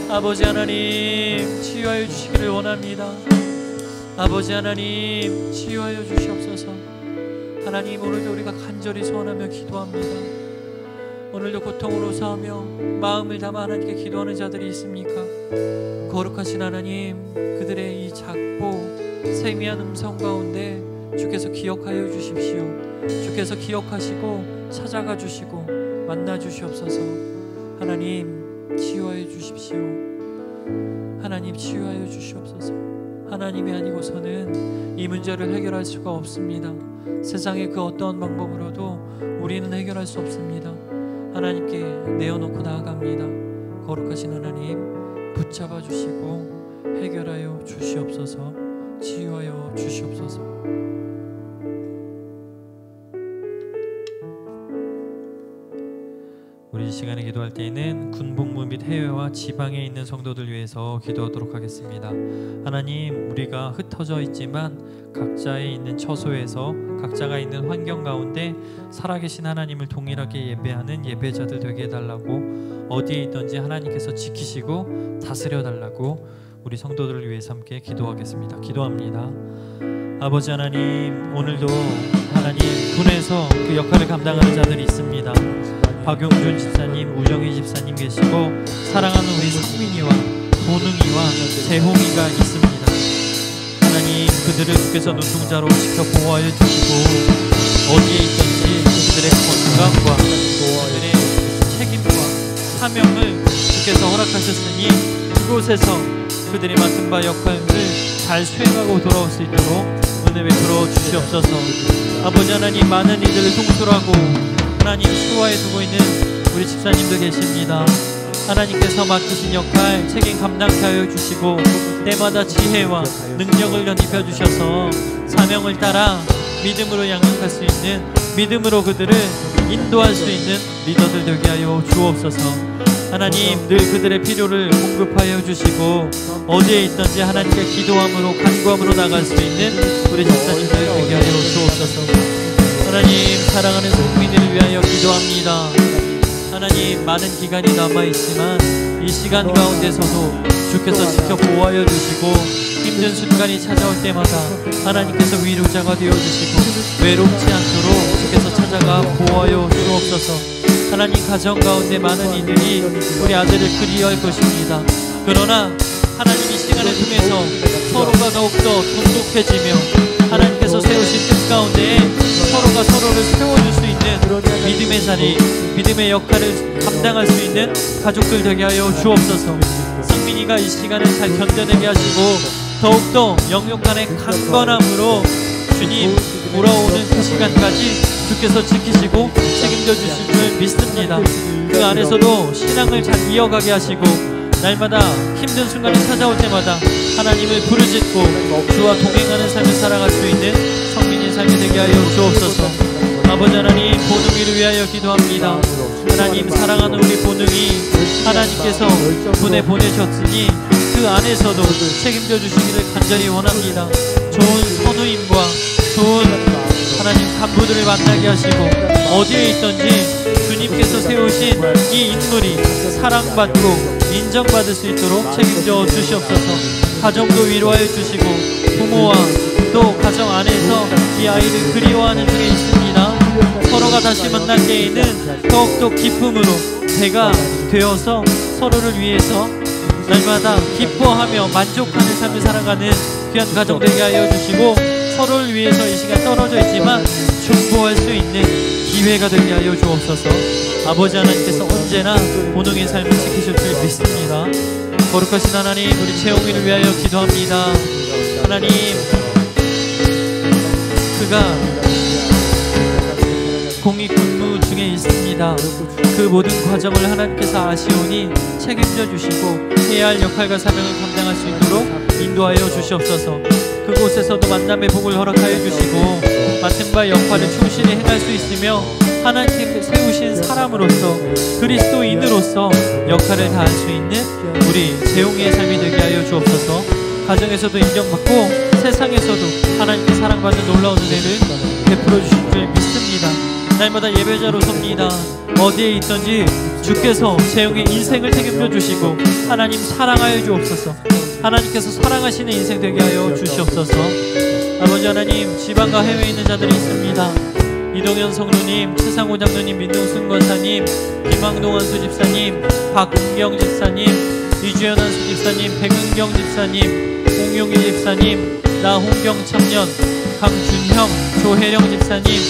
Speaker 1: 아버지 하나님 치유하여 주시기를 원합니다. 아버지 하나님 치유하여 주시옵소서. 하나님 오늘도 우리가 간절히 소원하며 기도합니다. 오늘도 고통으로 사하며 마음을 담아 하나님께 기도하는 자들이 있습니까? 거룩하신 하나님, 그들의 이 작고 세미한 음성 가운데 주께서 기억하여 주십시오. 주께서 기억하시고 찾아가 주시고 만나 주시옵소서. 하나님 치유하여 주십시오. 하나님 치유하여 주시옵소서. 하나님이 아니고서는 이 문제를 해결할 수가 없습니다. 세상의 그 어떠한 방법으로도 우리는 해결할 수 없습니다. 하나님께 내어놓고 나아갑니다. 거룩하신 하나님 붙잡아 주시고 해결하여 주시옵소서. 치유하여 주시옵소서. 우리 이 시간에 기도할 때에는 군복무 및 해외와 지방에 있는 성도들 위해서 기도하도록 하겠습니다. 하나님, 우리가 흩어져 있지만 각자의 있는 처소에서 각자가 있는 환경 가운데 살아계신 하나님을 동일하게 예배하는 예배자들 되게 해달라고, 어디에 있든지 하나님께서 지키시고 다스려 달라고 우리 성도들을 위해서 함께 기도하겠습니다. 기도합니다. 아버지 하나님, 오늘도 하나님 군에서 그 역할을 감당하는 자들이 있습니다. 박용준 집사님, 우정희 집사님 계시고 사랑하는 우리 성민이와 도능이와 재홍이가 있습니다. 하나님, 그들을 주께서 눈동자로 지켜 보호하여 주시고 어디에 있든지 그들의 건강과 그들의 책임과 사명을 주께서 허락하셨으니 그곳에서 그들이 맡은 바 역할을 잘 수행하고 돌아올 수 있도록 은혜 베풀어 주시옵소서. 아버지 하나님, 많은 이들을 통솔하고 하나님 수고해 두고 있는 우리 집사님도 계십니다. 하나님께서 맡기신 역할 책임 감당케 하여 주시고 때마다 지혜와 능력을 연입해 주셔서 사명을 따라 믿음으로 양육할 수 있는, 믿음으로 그들을 인도할 수 있는 리더들 되게 하여 주옵소서. 하나님, 늘 그들의 필요를 공급하여 주시고 어디에 있든지 하나님께 기도함으로 간구함으로 나갈 수 있는 우리 집사님들 되게 하여 주옵소서. 하나님, 사랑하는 국민들을 위하여 기도합니다. 하나님, 많은 기간이 남아있지만 이 시간 가운데서도 주께서 지켜 보호하여 주시고 힘든 순간이 찾아올 때마다 하나님께서 위로자가 되어주시고 외롭지 않도록 주께서 찾아가 보호하여 주옵소서. 하나님, 가정 가운데 많은 이들이 우리 아들을 그리워할 것입니다. 그러나 하나님, 이 시간을 통해서 서로가 더욱더 돈독해지며 하나님께서 세우신 뜻 가운데 서로가 서로를 세워줄 수 있는 믿음의 자리, 믿음의 역할을 감당할 수 있는 가족들 되게 하여 주옵소서. 성민이가 이 시간을 잘 견뎌내게 하시고 더욱더 영육 간의 강건함으로 주님 돌아오는 그 시간까지 주께서 지키시고 책임져 주실 줄 믿습니다. 그 안에서도 신앙을 잘 이어가게 하시고 날마다 힘든 순간이 찾아올 때마다 하나님을 부르짖고 주와 동행하는 삶을 살아갈 수 있는 성민의 삶이 되게 하여 주옵소서. 아버지 하나님, 보능이를 위하여 기도합니다. 하나님, 사랑하는 우리 보능이 하나님께서 군에 보내셨으니 그 안에서도 책임져 주시기를 간절히 원합니다. 좋은 선우임과 좋은 하나님 간부들을 만나게 하시고 어디에 있든지 주님께서 세우신 이 인물이 사랑받고 인정받을 수 있도록 책임져 주시옵소서. 가정도 위로하여 주시고 부모와 또 가정 안에서 이 아이를 그리워하는 중에 있습니다. 서로가 다시 만날 때에는 더욱더 기쁨으로 배가 되어서 서로를 위해서 날마다 기뻐하며 만족하는 삶을 살아가는 귀한 가정 되게 하여 주시고 서로를 위해서 이 시간 떨어져 있지만 중보할 수 있는 기회가 되게 하여 주옵소서. 아버지 하나님께서 언제나 본능의 삶을 지키실 줄 믿습니다. 거룩하신 하나님, 우리 채용이를 위하여 기도합니다. 하나님, 그가 공익근무 중에 있습니다. 그 모든 과정을 하나님께서 아시오니 책임져 주시고 해야 할 역할과 사명을 감당할 수 있도록 인도하여 주시옵소서. 그곳에서도 만남의 복을 허락하여 주시고 맡은 바 역할을 충실히 행할 수 있으며 하나님께 세우신 사람으로서 그리스도인으로서 역할을 다할 수 있는 우리 재용이의 삶이 되게 하여 주옵소서. 가정에서도 인정받고 세상에서도 하나님께 사랑받는 놀라운 은혜를 베풀어 주실 줄 믿습니다. 날마다 예배자로 섭니다. 어디에 있든지 주께서 재용의 인생을 책임져 주시고 하나님 사랑하여 주옵소서. 하나님께서 사랑하시는 인생 되게 하여 주시옵소서. 아버지 하나님, 지방과 해외에 있는 자들이 있습니다. 이동현 성도님, 최상호 장로님, 민동순 권사님, 김왕동 한수 집사님, 박은경 집사님, 이주연 한수 집사님, 백은경 집사님, 홍용희 집사님, 나홍경 참년, 강준형, 조혜령 집사님,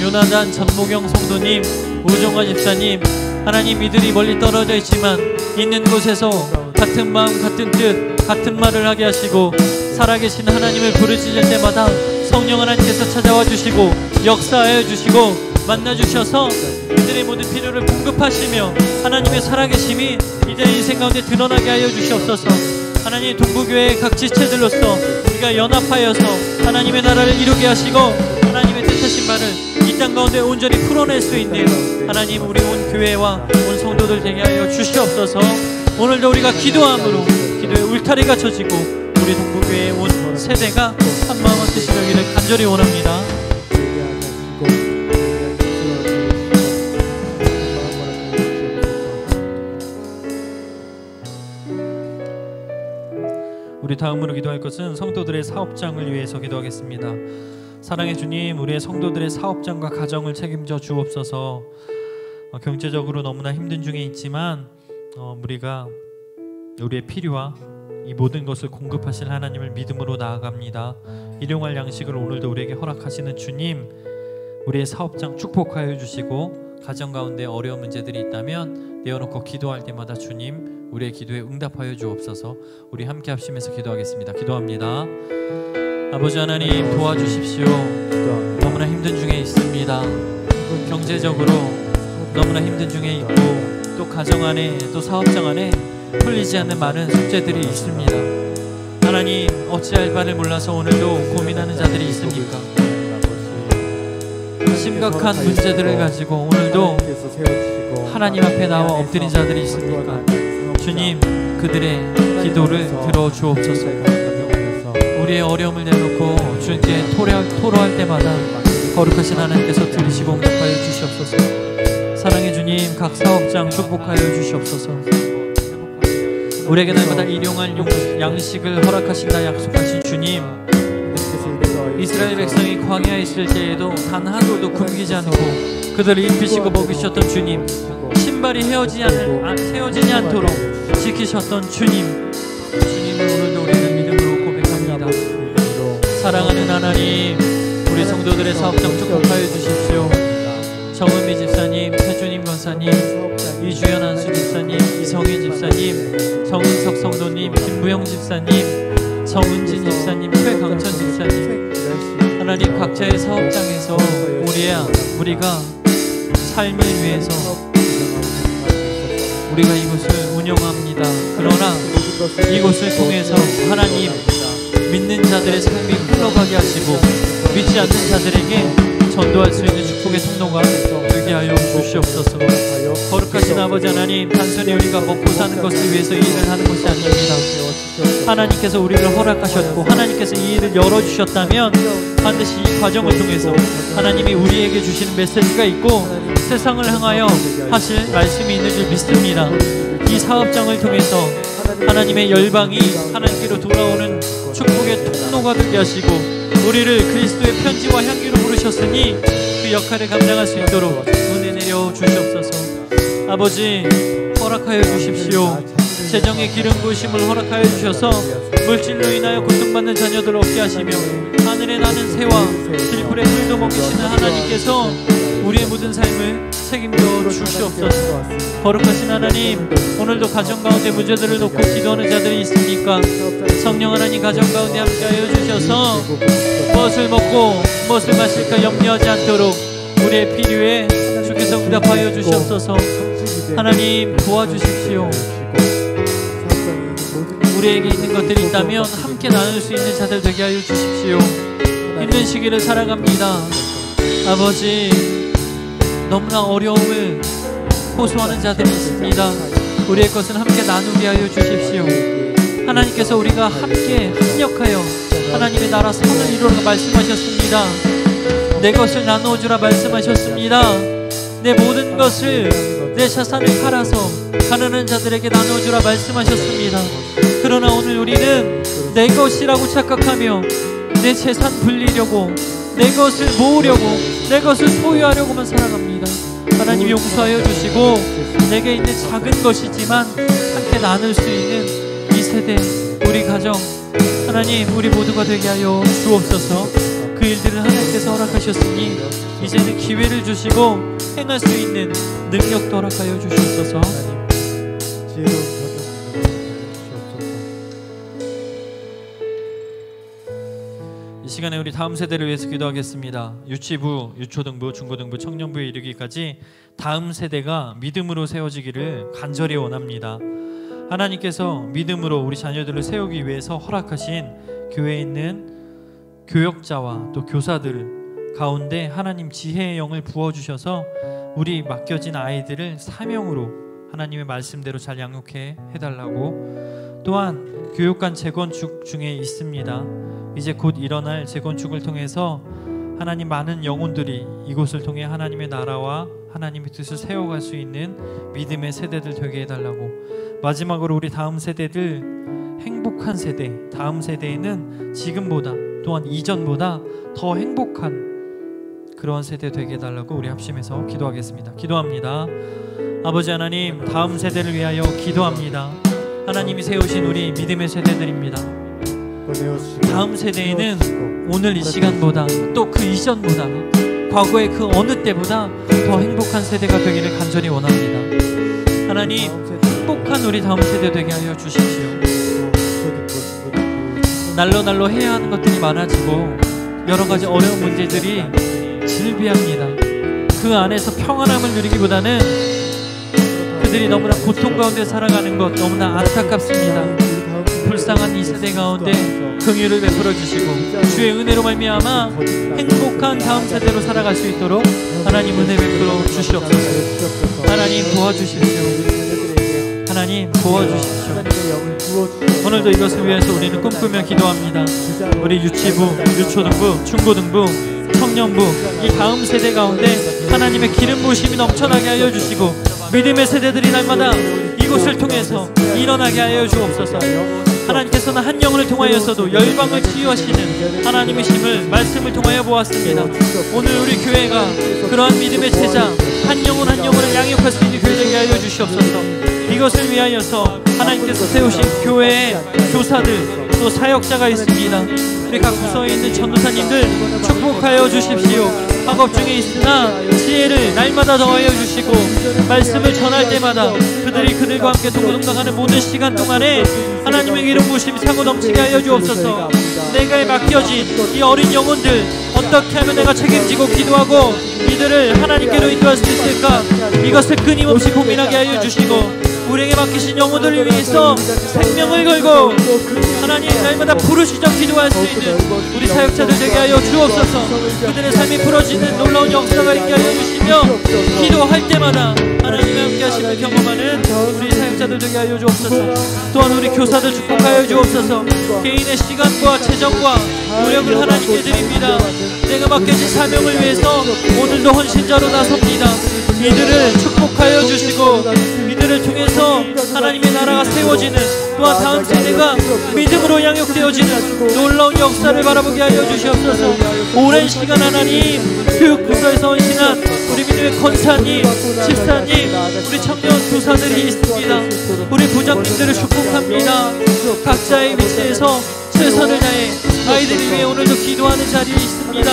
Speaker 1: 요나단 전모경 성도님, 우정화 집사님, 하나님, 이들이 멀리 떨어져 있지만 있는 곳에서 같은 마음 같은 뜻 같은 말을 하게 하시고 살아계신 하나님을 부르짖을 때마다 성령 하나님께서 찾아와 주시고 역사하여 주시고 만나주셔서 이들의 모든 필요를 공급하시며 하나님의 살아계심이 이들의 인생 가운데 드러나게 하여 주시옵소서. 하나님, 동부교회의 각 지체들로서 우리가 연합하여서 하나님의 나라를 이루게 하시고 하나님의 뜻하신 바를 이 땅 가운데 온전히 풀어낼 수 있는 하나님, 우리 온 교회와 온 성도들 되게 하여 주시옵소서. 오늘도 우리가 기도함으로 기도의 울타리가 쳐지고 우리 동부교회의 온 세대가 한마음 한뜻이 되기를 간절히 원합니다. 우리 다음으로 기도할 것은 성도들의 사업장을 위해서 기도하겠습니다. 사랑의 주님, 우리의 성도들의 사업장과 가정을 책임져 주옵소서. 경제적으로 너무나 힘든 중에 있지만 우리가 우리의 필요와 이 모든 것을 공급하실 하나님을 믿음으로 나아갑니다. 일용할 양식을 오늘도 우리에게 허락하시는 주님, 우리의 사업장 축복하여 주시고 가정 가운데 어려운 문제들이 있다면 내어놓고 기도할 때마다 주님, 우리의 기도에 응답하여 주옵소서. 우리 함께 합심해서 기도하겠습니다. 기도합니다. 아버지 하나님 도와주십시오. 너무나 힘든 중에 있습니다. 경제적으로 너무나 힘든 중에 있고 또 가정 안에 또 사업장 안에 풀리지 않는 많은 숙제들이 있습니다. 하나님 어찌할 바를 몰라서 오늘도 고민하는 자들이 있습니까? 심각한 문제들을 가지고 오늘도 하나님 앞에 나와 엎드린 자들이 있습니까? 주님 그들의 기도를 들어주옵소서. 우리의 어려움을 내놓고 주님께 토로할 때마다 거룩하신 하나님께서 들으시고 응답하여 주시옵소서. 사랑의 주님 각 사업장 축복하여 주시옵소서. 우리에게 날마다 일용할 양식을 허락하신다 약속하신 주님, 이스라엘 백성이 광야에 있을 때에도 단 한 돌도 굶기지 않고 그들을 입히시고 먹이셨던 주님, 신발이 헤어지지 않도록 지키셨던 주님, 주님을 오늘도 우리는 믿음으로 고백합니다. 사랑하는 하나님, 우리 성도들의 사업장 축복하여 주십시오. 정은미 집사님, 태주님 권사님, 이주연 한수 집사님, 이성희 집사님, 정은석 성도님, 김부영 집사님, 정은진 집사님, 최강천 집사님, 하나님 각자의 사업장에서 우리가 삶을 위해서 우리가 이곳을 운영합니다. 그러나 이곳을 통해서 하나님 믿는 자들의 삶이 흘러가게 하시고 믿지 않는 자들에게 전도할 수 있는 축복의 통로가 되게 하여 주시옵소서. 거룩하신 아버지 하나님, 단순히 우리가 먹고 사는 것을 위해서 이 일을 하는 것이 아닙니다. 하나님께서 우리를 허락하셨고 하나님께서 이 일을 열어주셨다면 반드시 이 과정을 통해서 하나님이 우리에게 주시는 메시지가 있고 세상을 향하여 하실 말씀이 있는 줄 믿습니다. 이 사업장을 통해서 하나님의 열방이 하나님께로 돌아오는 축복의 통로가 되게 하시고 우리를 그리스도의 편지와 향기로 부르셨으니 그 역할을 감당할 수 있도록 은혜 내려 주시옵소서. 아버지 허락하여 주십시오. 재정의 기름 부으심을 허락하여 주셔서 물질로 인하여 고통받는 자녀들을 얻게 하시며 하늘에 나는 새와 들풀의 풀도 먹이시는 하나님께서 우리의 모든 삶을 책임져 주시옵소서. 거룩하신 하나님, 오늘도 가정 가운데 문제들을 놓고 기도하는 자들이 있습니까? 성령 하나님 가정 가운데 함께하여 주셔서 무엇을 먹고 무엇을 마실까 염려하지 않도록 우리의 필요에 주께서 응답하여 주시옵소서. 하나님 도와주십시오. 우리에게 있는 것들이 있다면 함께 나눌 수 있는 자들 되게 하여 주십시오. 힘든 시기를 살아갑니다. 아버지 너무나 어려움을 호소하는 자들이 있습니다. 우리의 것은 함께 나누게 하여 주십시오. 하나님께서 우리가 함께 합력하여 하나님의 나라 선을 이루라 말씀하셨습니다. 내 것을 나누어주라 말씀하셨습니다. 내 모든 것을 내 자산을 팔아서 가난한 자들에게 나누어주라 말씀하셨습니다. 그러나 오늘 우리는 내 것이라고 착각하며 내 재산 불리려고 내 것을 모으려고 내 것을 소유하려고만 살아갑니다. 하나님 용서하여 주시고 내게 있는 작은 것이지만 함께 나눌 수 있는 이 세대 우리 가정 하나님 우리 모두가 되게 하여 주옵소서. 그 일들을 하나님께서 허락하셨으니 이제는 기회를 주시고 행할 수 있는 능력도 허락하여 주시옵소서. 이 시간에 우리 다음 세대를 위해서 기도하겠습니다. 유치부, 유초등부, 중고등부, 청년부에 이르기까지 다음 세대가 믿음으로 세워지기를 간절히 원합니다. 하나님께서 믿음으로 우리 자녀들을 세우기 위해서 허락하신 교회에 있는 교역자와 또 교사들 가운데 하나님 지혜의 영을 부어주셔서 우리 맡겨진 아이들을 사명으로 하나님의 말씀대로 잘 양육해 해달라고. 또한 교육관 재건축 중에 있습니다. 이제 곧 일어날 재건축을 통해서 하나님 많은 영혼들이 이곳을 통해 하나님의 나라와 하나님의 뜻을 세워갈 수 있는 믿음의 세대들 되게 해달라고. 마지막으로 우리 다음 세대들 행복한 세대, 다음 세대에는 지금보다 또한 이전보다 더 행복한 그런 세대 되게 해달라고 우리 합심해서 기도하겠습니다. 기도합니다. 아버지 하나님, 다음 세대를 위하여 기도합니다. 하나님이 세우신 우리 믿음의 세대들입니다. 다음 세대에는 오늘 이 시간보다 또 그 이전보다 과거의 그 어느 때보다 더 행복한 세대가 되기를 간절히 원합니다. 하나님, 행복한 우리 다음 세대 되게 하여 주십시오. 날로 해야 하는 것들이 많아지고 여러 가지 어려운 문제들이 질비합니다. 그 안에서 평안함을 누리기보다는 그들이 너무나 고통 가운데 살아가는 것 너무나 안타깝습니다. 불쌍한 이 세대 가운데 긍휼을 베풀어 주시고 주의 은혜로 말미암아 행복한 다음 세대로 살아갈 수 있도록 하나님 은혜 베풀어 주시옵소서. 하나님 도와주십시오. 하나님 도와주십시오. 오늘도 이것을 위해서 우리는 꿈꾸며 기도합니다. 우리 유치부, 유초등부, 중고등부, 청년부 이 다음 세대 가운데 하나님의 기름 부으심이 넘쳐나게 하여 주시고 믿음의 세대들이 날마다 이곳을 통해서 일어나게 하여 주옵소서. 하나님께서는 한 영혼을 통하여서도 열방을 치유하시는 하나님이심을 말씀을 통하여 보았습니다. 오늘 우리 교회가 그러한 믿음의 제자 한 영혼 한 영혼을 양육할 수 있는 교회 되게 하여 주시옵소서. 이것을 위하여서 하나님께서 세우신 교회의 교사들 또 사역자가 있습니다. 우리 각 부서에 있는 전도사님들 축복하여 주십시오. 학업 중에 있으나 지혜를 날마다 더하여 주시고 말씀을 전할 때마다 그들과 함께 동고동락하는 모든 시간 동안에 하나님의 기름 부으심이 차고 넘치게 하여 주옵소서. 내가 맡겨진 이 어린 영혼들 어떻게 하면 내가 책임지고 기도하고 이들을 하나님께로 인도할 수 있을까, 이것을 끊임없이 고민하게 하여 주시고 우리에게 맡기신 영혼들을 위해서 생명을 걸고 하나님 날마다 부르시며 기도할 수 있는 우리 사역자들 되게 하여 주옵소서. 그들의 삶이 풀어지는 놀라운 역사가 있게 하여 주시며 기도할 때마다 하나님의 함께 하심을 경험하는 우리 사역자들 되게 하여 주옵소서. 또한 우리 교사들 축복하여 주옵소서. 개인의 시간과 재정과 노력을 하나님께 드립니다. 내가 맡겨진 사명을 위해서 오늘도 헌신자로 나섭니다. 이들을 축복하여 주시고 이들을 통해서 하나님의 나라가 세워지는, 또한 다음 세대가 믿음으로 양육되어지는 놀라운 역사를 바라보게 하여 주시옵소서. 오랜 시간 하나님 교육부서에서 헌신한 우리 믿음의 권사님, 집사님, 우리 청년 교사들이 있습니다. 우리 부장님들을 축복합니다. 각자의 위치에서 최선을 다해 아이들을 위해 오늘도 기도하는 자리에 있습니다.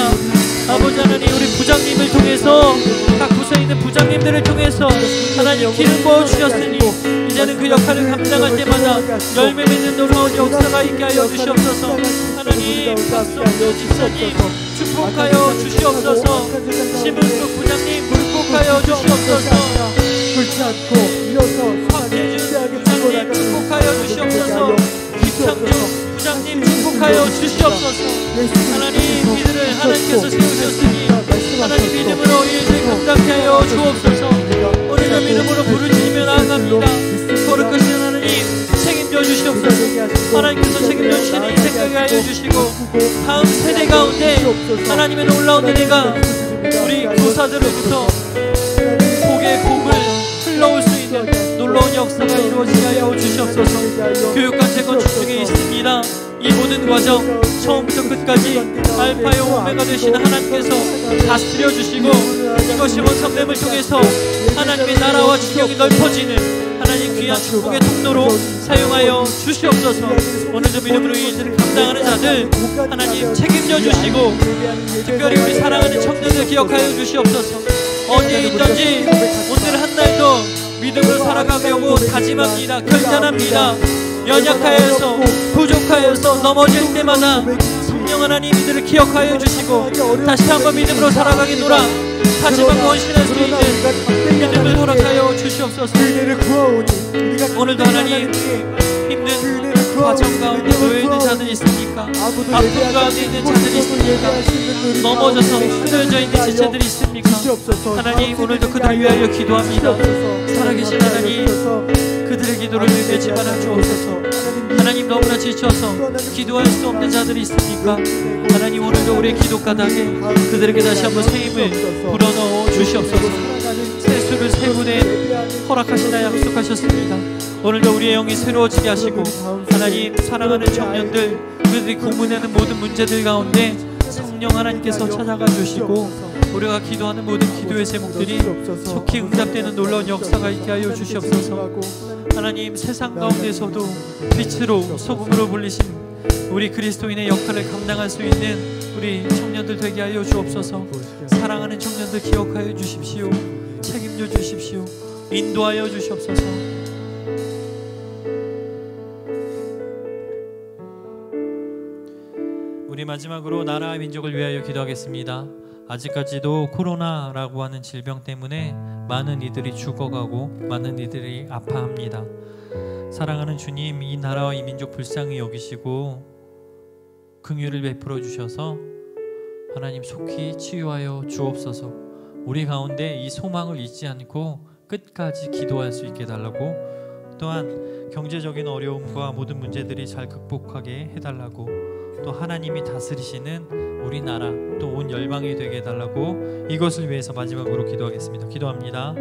Speaker 1: 아버지 하나님, 우리 부장님을 통해서 각 부서에 있는 부장님들을 통해서 하나님 기름 부어주셨으니 이제는 그 역할을 감당할 때마다 열매 맺는 놀라운 역사가 있게 하여 주시옵소서. 하나님 박성도 집사님 축복하여 주시옵소서. 심은숙 부장님 축복하여 주시옵소서. 박재준 부장님 축복하여 주시옵소서. 김창중 부장님 축복하여 주시옵소서. 하나님 이들을 하나님께서 세우셨으니 하나님 믿음으로 일을 감당케 하여 주옵소서. 오늘도 믿음으로 부르짖으며 나아갑니다. 거룩하신 하나님 책임져 주시옵소서. 하나님께서 책임져 주시니 생각하게 하여 주시고 다음 세대 가운데 하나님의 놀라운 은혜가 우리 교사들로부터 복의 복을 흘러올 수 있는 놀라운 역사가 이루어지게 하여 주시옵소서. 교육과 재건축 중에 있습니다. 이 모든 과정 처음부터 끝까지 알파요 오메가 되시는 하나님께서 다스려 주시고 이것이 원성됨을 통해서 하나님의 나라와 지경이 넓어지는 하나님 귀한 축복의 통로로 사용하여 주시옵소서. 오늘도 믿음으로 이 일들을 감당하는 자들 하나님 책임져 주시고 특별히 우리 사랑하는 청년들 기억하여 주시옵소서. 어디에 있든지 오늘 한 날도 믿음으로 살아가려고 다짐합니다. 결단합니다. 연약하여서 부족하여서 넘어질 때마다 성령 하나님 이들을 기억하여 주시고 다시 한번 믿음으로 살아가겠노라 다짐하고 헌신할 수 있는 믿음을 허락하여 주시옵소서. 오늘도 하나님 힘든 과정 가운데 놓여있는 자들이 있습니까? 아픔 가운데 있는 자들이 있습니까? 넘어져서 흐려져 있는 지체들이 있습니까? 하나님 오늘도 그들을 위하여 기도합니다. 살아계신 하나님 그들의 기도를 맺지 말아 주옵소서. 하나님 너무나 지쳐서 기도할 수 없는 자들이 있습니까? 하나님 오늘도 우리의 기도 가닥에 그들에게 다시 한번 새 힘을 불어넣어 주시옵소서. 새 수를 새 분에 허락하시나 약속하셨습니다. 오늘도 우리의 영이 새로워지게 하시고 하나님 사랑하는 청년들 그들이 고민하는 모든 문제들 가운데 성령 하나님께서 찾아가 주시고 우리가 기도하는 모든 기도의 제목들이 속히 응답되는 놀라운 역사가 있게 하여 주시옵소서. 하나님 세상 가운데서도 빛으로 소금으로 불리신 우리 그리스도인의 역할을 감당할 수 있는 우리 청년들 되게 하여 주옵소서. 사랑하는 청년들 기억하여 주십시오. 책임져 주십시오. 인도하여 주시옵소서. 마지막으로 나라와 민족을 위하여 기도하겠습니다. 아직까지도 코로나라고 하는 질병 때문에 많은 이들이 죽어가고 많은 이들이 아파합니다. 사랑하는 주님, 이 나라와 이 민족 불쌍히 여기시고 긍휼을 베풀어 주셔서 하나님 속히 치유하여 주옵소서. 우리 가운데 이 소망을 잊지 않고 끝까지 기도할 수 있게 해달라고, 또한 경제적인 어려움과 모든 문제들이 잘 극복하게 해달라고, 또 하나님이 다스리시는 우리나라 또 온 열방이 되게 해달라고, 이것을 위해서 마지막으로 기도하겠습니다. 기도합니다.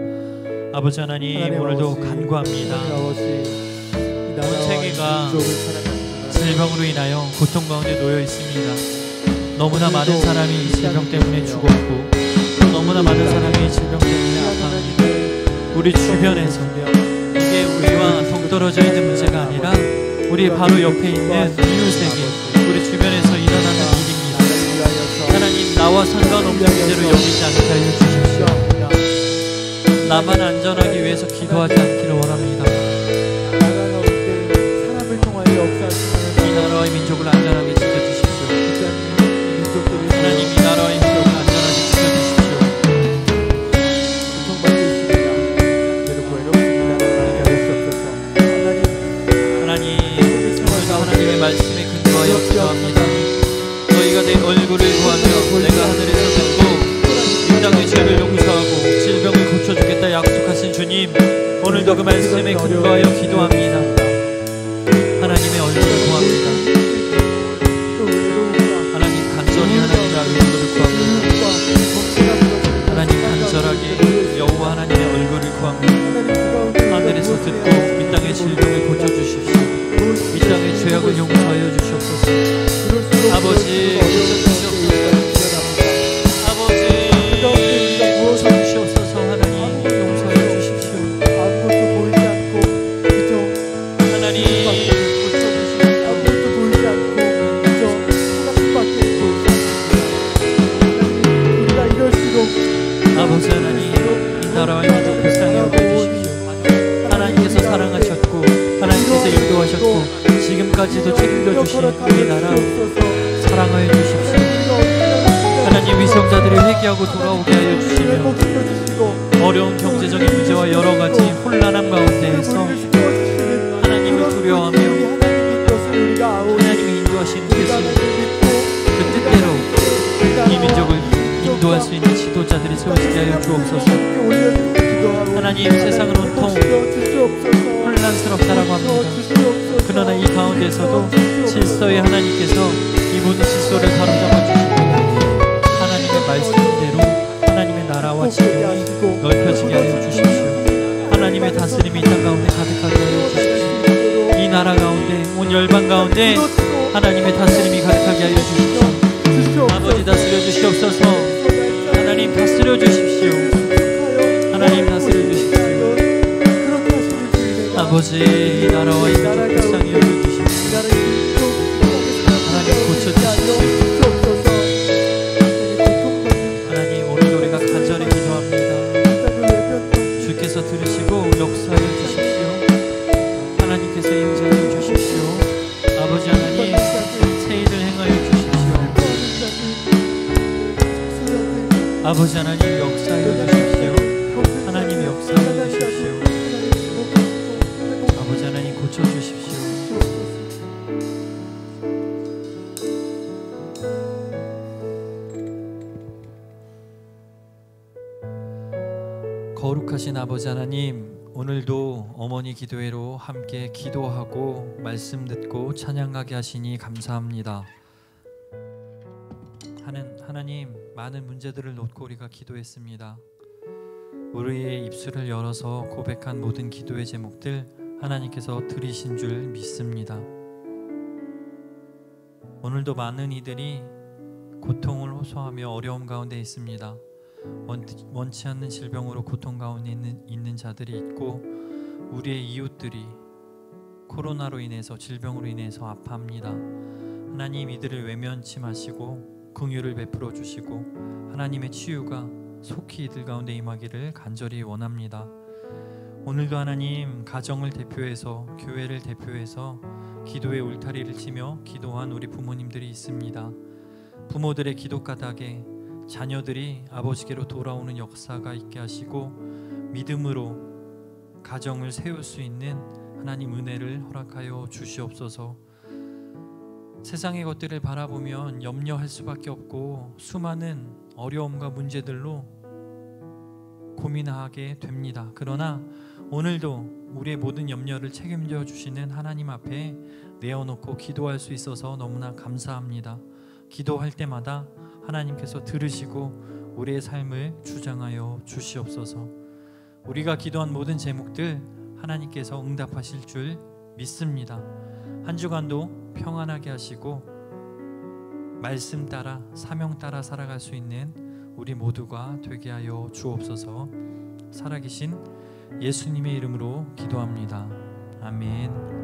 Speaker 1: 아버지 하나님, 오늘도 간구합니다. 온 세계가 질병으로 인하여 고통 가운데 놓여 있습니다. 너무나 많은 사람이 이 질병 때문에 죽었고, 또 너무나 많은 사람이 이 질병 때문에 아파합니다. 우리 주변에서 이게 우리와 동떨어져 있는 문제가 아니라 우리 바로 옆에 있는 이웃에게, 우리 주변에서 일어나는 일입니다. 하나님, 나와 상관없는 문제로 여기지 않게 하여 주십시오. 나만 안전하기 위해서 기도하지 않기를 원합니다. 이 나라의 민족을 안전하게 지켜주십시오. 하나님, 이 나라의 민족을 안전하게 지켜주십시오. 하나님, 오늘도 하나님의 말씀에 근거하여 기도합니다. 너희가 내 얼굴을 구하며 내가 하늘에서 듣고 이 땅의 죄를 용서하고 질병을 고쳐주겠다 약속하신 주님, 오늘도 그 말씀에 근거하여 기도합니다. 하나님의 얼굴을 구합니다. 하나님, 간절히 하나님의 얼굴을 구합니다. 하나님, 간절하게 여호와 하나님의 얼굴을 구합니다. 하늘에서 듣고 이 땅의 질병을 고쳐주십시오. 이 땅의 죄악을 용서하여 주시옵소서. 아버지, 고쳐주시옵소서. 하나님, 용서하여 주십시오. 아버지 하나님, 이 나라와 민족 불쌍히 여겨주십시오. 하나님께서 사랑하셨고 하나님께서 인도하셨고 지금까지도 책임져 주신 우리 나라 사랑하여 주십시오. 하나님, 위성자들을 회개하고 돌아오게 하여 주시며 어려운 경제적인 문제와 여러 가지 혼란함 가운데에서 하나님을 두려워하며 하나님이 인도하신 그 뜻대로 이 민족을 인도할 수 있는 지도자들이 세워지게 하여 주옵소서. 하나님, 세상은 온통 혼란스럽다라고 합니다. 그러나 이 가운데서도 질서의 하나님께서 이 모든 질서를 바로잡아 주시고 하나님의 말씀대로 하나님의 나라와 지경이 넓혀지게 하여 주십시오. 하나님의 다스림이 이 땅 가운데 가득하게 하여 주십시오. 이 나라 가운데, 온 열방 가운데 하나님의 다스림이 가득하게 하여 주십시오. 아버지, 다스려 주시옵소서. 하나님, 다스려 주십시오. 하나님, 다스려 주십시오. 아버지, 이 나라와 이 민족 불쌍히 여겨주십시오. 하나님, 고쳐주십시오. 하나님, 오늘 우리가 간절히 기도합니다. 주께서 들으시고 역사하여 주십시오. 하나님께서 임재하여 주십시오. 아버지 하나님, 새 일을 행하여 주십시오. 아버지 하나님, 역사하여 주십시오. 하나님, 역사하여 주십시오. 아버지 하나님, 고쳐주십시오. 거룩하신 아버지 하나님, 오늘도 어머니 기도회로 함께 기도하고 말씀 듣고 찬양하게 하시니 감사합니다. 하나님, 많은 문제들을 놓고 우리가 기도했습니다. 우리의 입술을 열어서 고백한 모든 기도의 제목들 하나님께서 들으신 줄 믿습니다. 오늘도 많은 이들이 고통을 호소하며 어려움 가운데 있습니다. 원치 않는 질병으로 고통 가운데 있는 자들이 있고, 우리의 이웃들이 코로나로 인해서, 질병으로 인해서 아파합니다. 하나님, 이들을 외면치 마시고 긍휼을 베풀어 주시고 하나님의 치유가 속히 이들 가운데 임하기를 간절히 원합니다. 오늘도 하나님, 가정을 대표해서, 교회를 대표해서 기도의 울타리를 치며 기도한 우리 부모님들이 있습니다. 부모들의 기도 까닭에 자녀들이 아버지께로 돌아오는 역사가 있게 하시고 믿음으로 가정을 세울 수 있는 하나님 은혜를 허락하여 주시옵소서. 세상의 것들을 바라보면 염려할 수밖에 없고 수많은 어려움과 문제들로 고민하게 됩니다. 그러나 오늘도 우리의 모든 염려를 책임져 주시는 하나님 앞에 내어놓고 기도할 수 있어서 너무나 감사합니다. 기도할 때마다 하나님께서 들으시고 우리의 삶을 주장하여 주시옵소서. 우리가 기도한 모든 제목들 하나님께서 응답하실 줄 믿습니다. 한 주간도 평안하게 하시고 말씀 따라 사명 따라 살아갈 수 있는 우리 모두가 되게 하여 주옵소서. 살아계신 예수님의 이름으로 기도합니다. 아멘.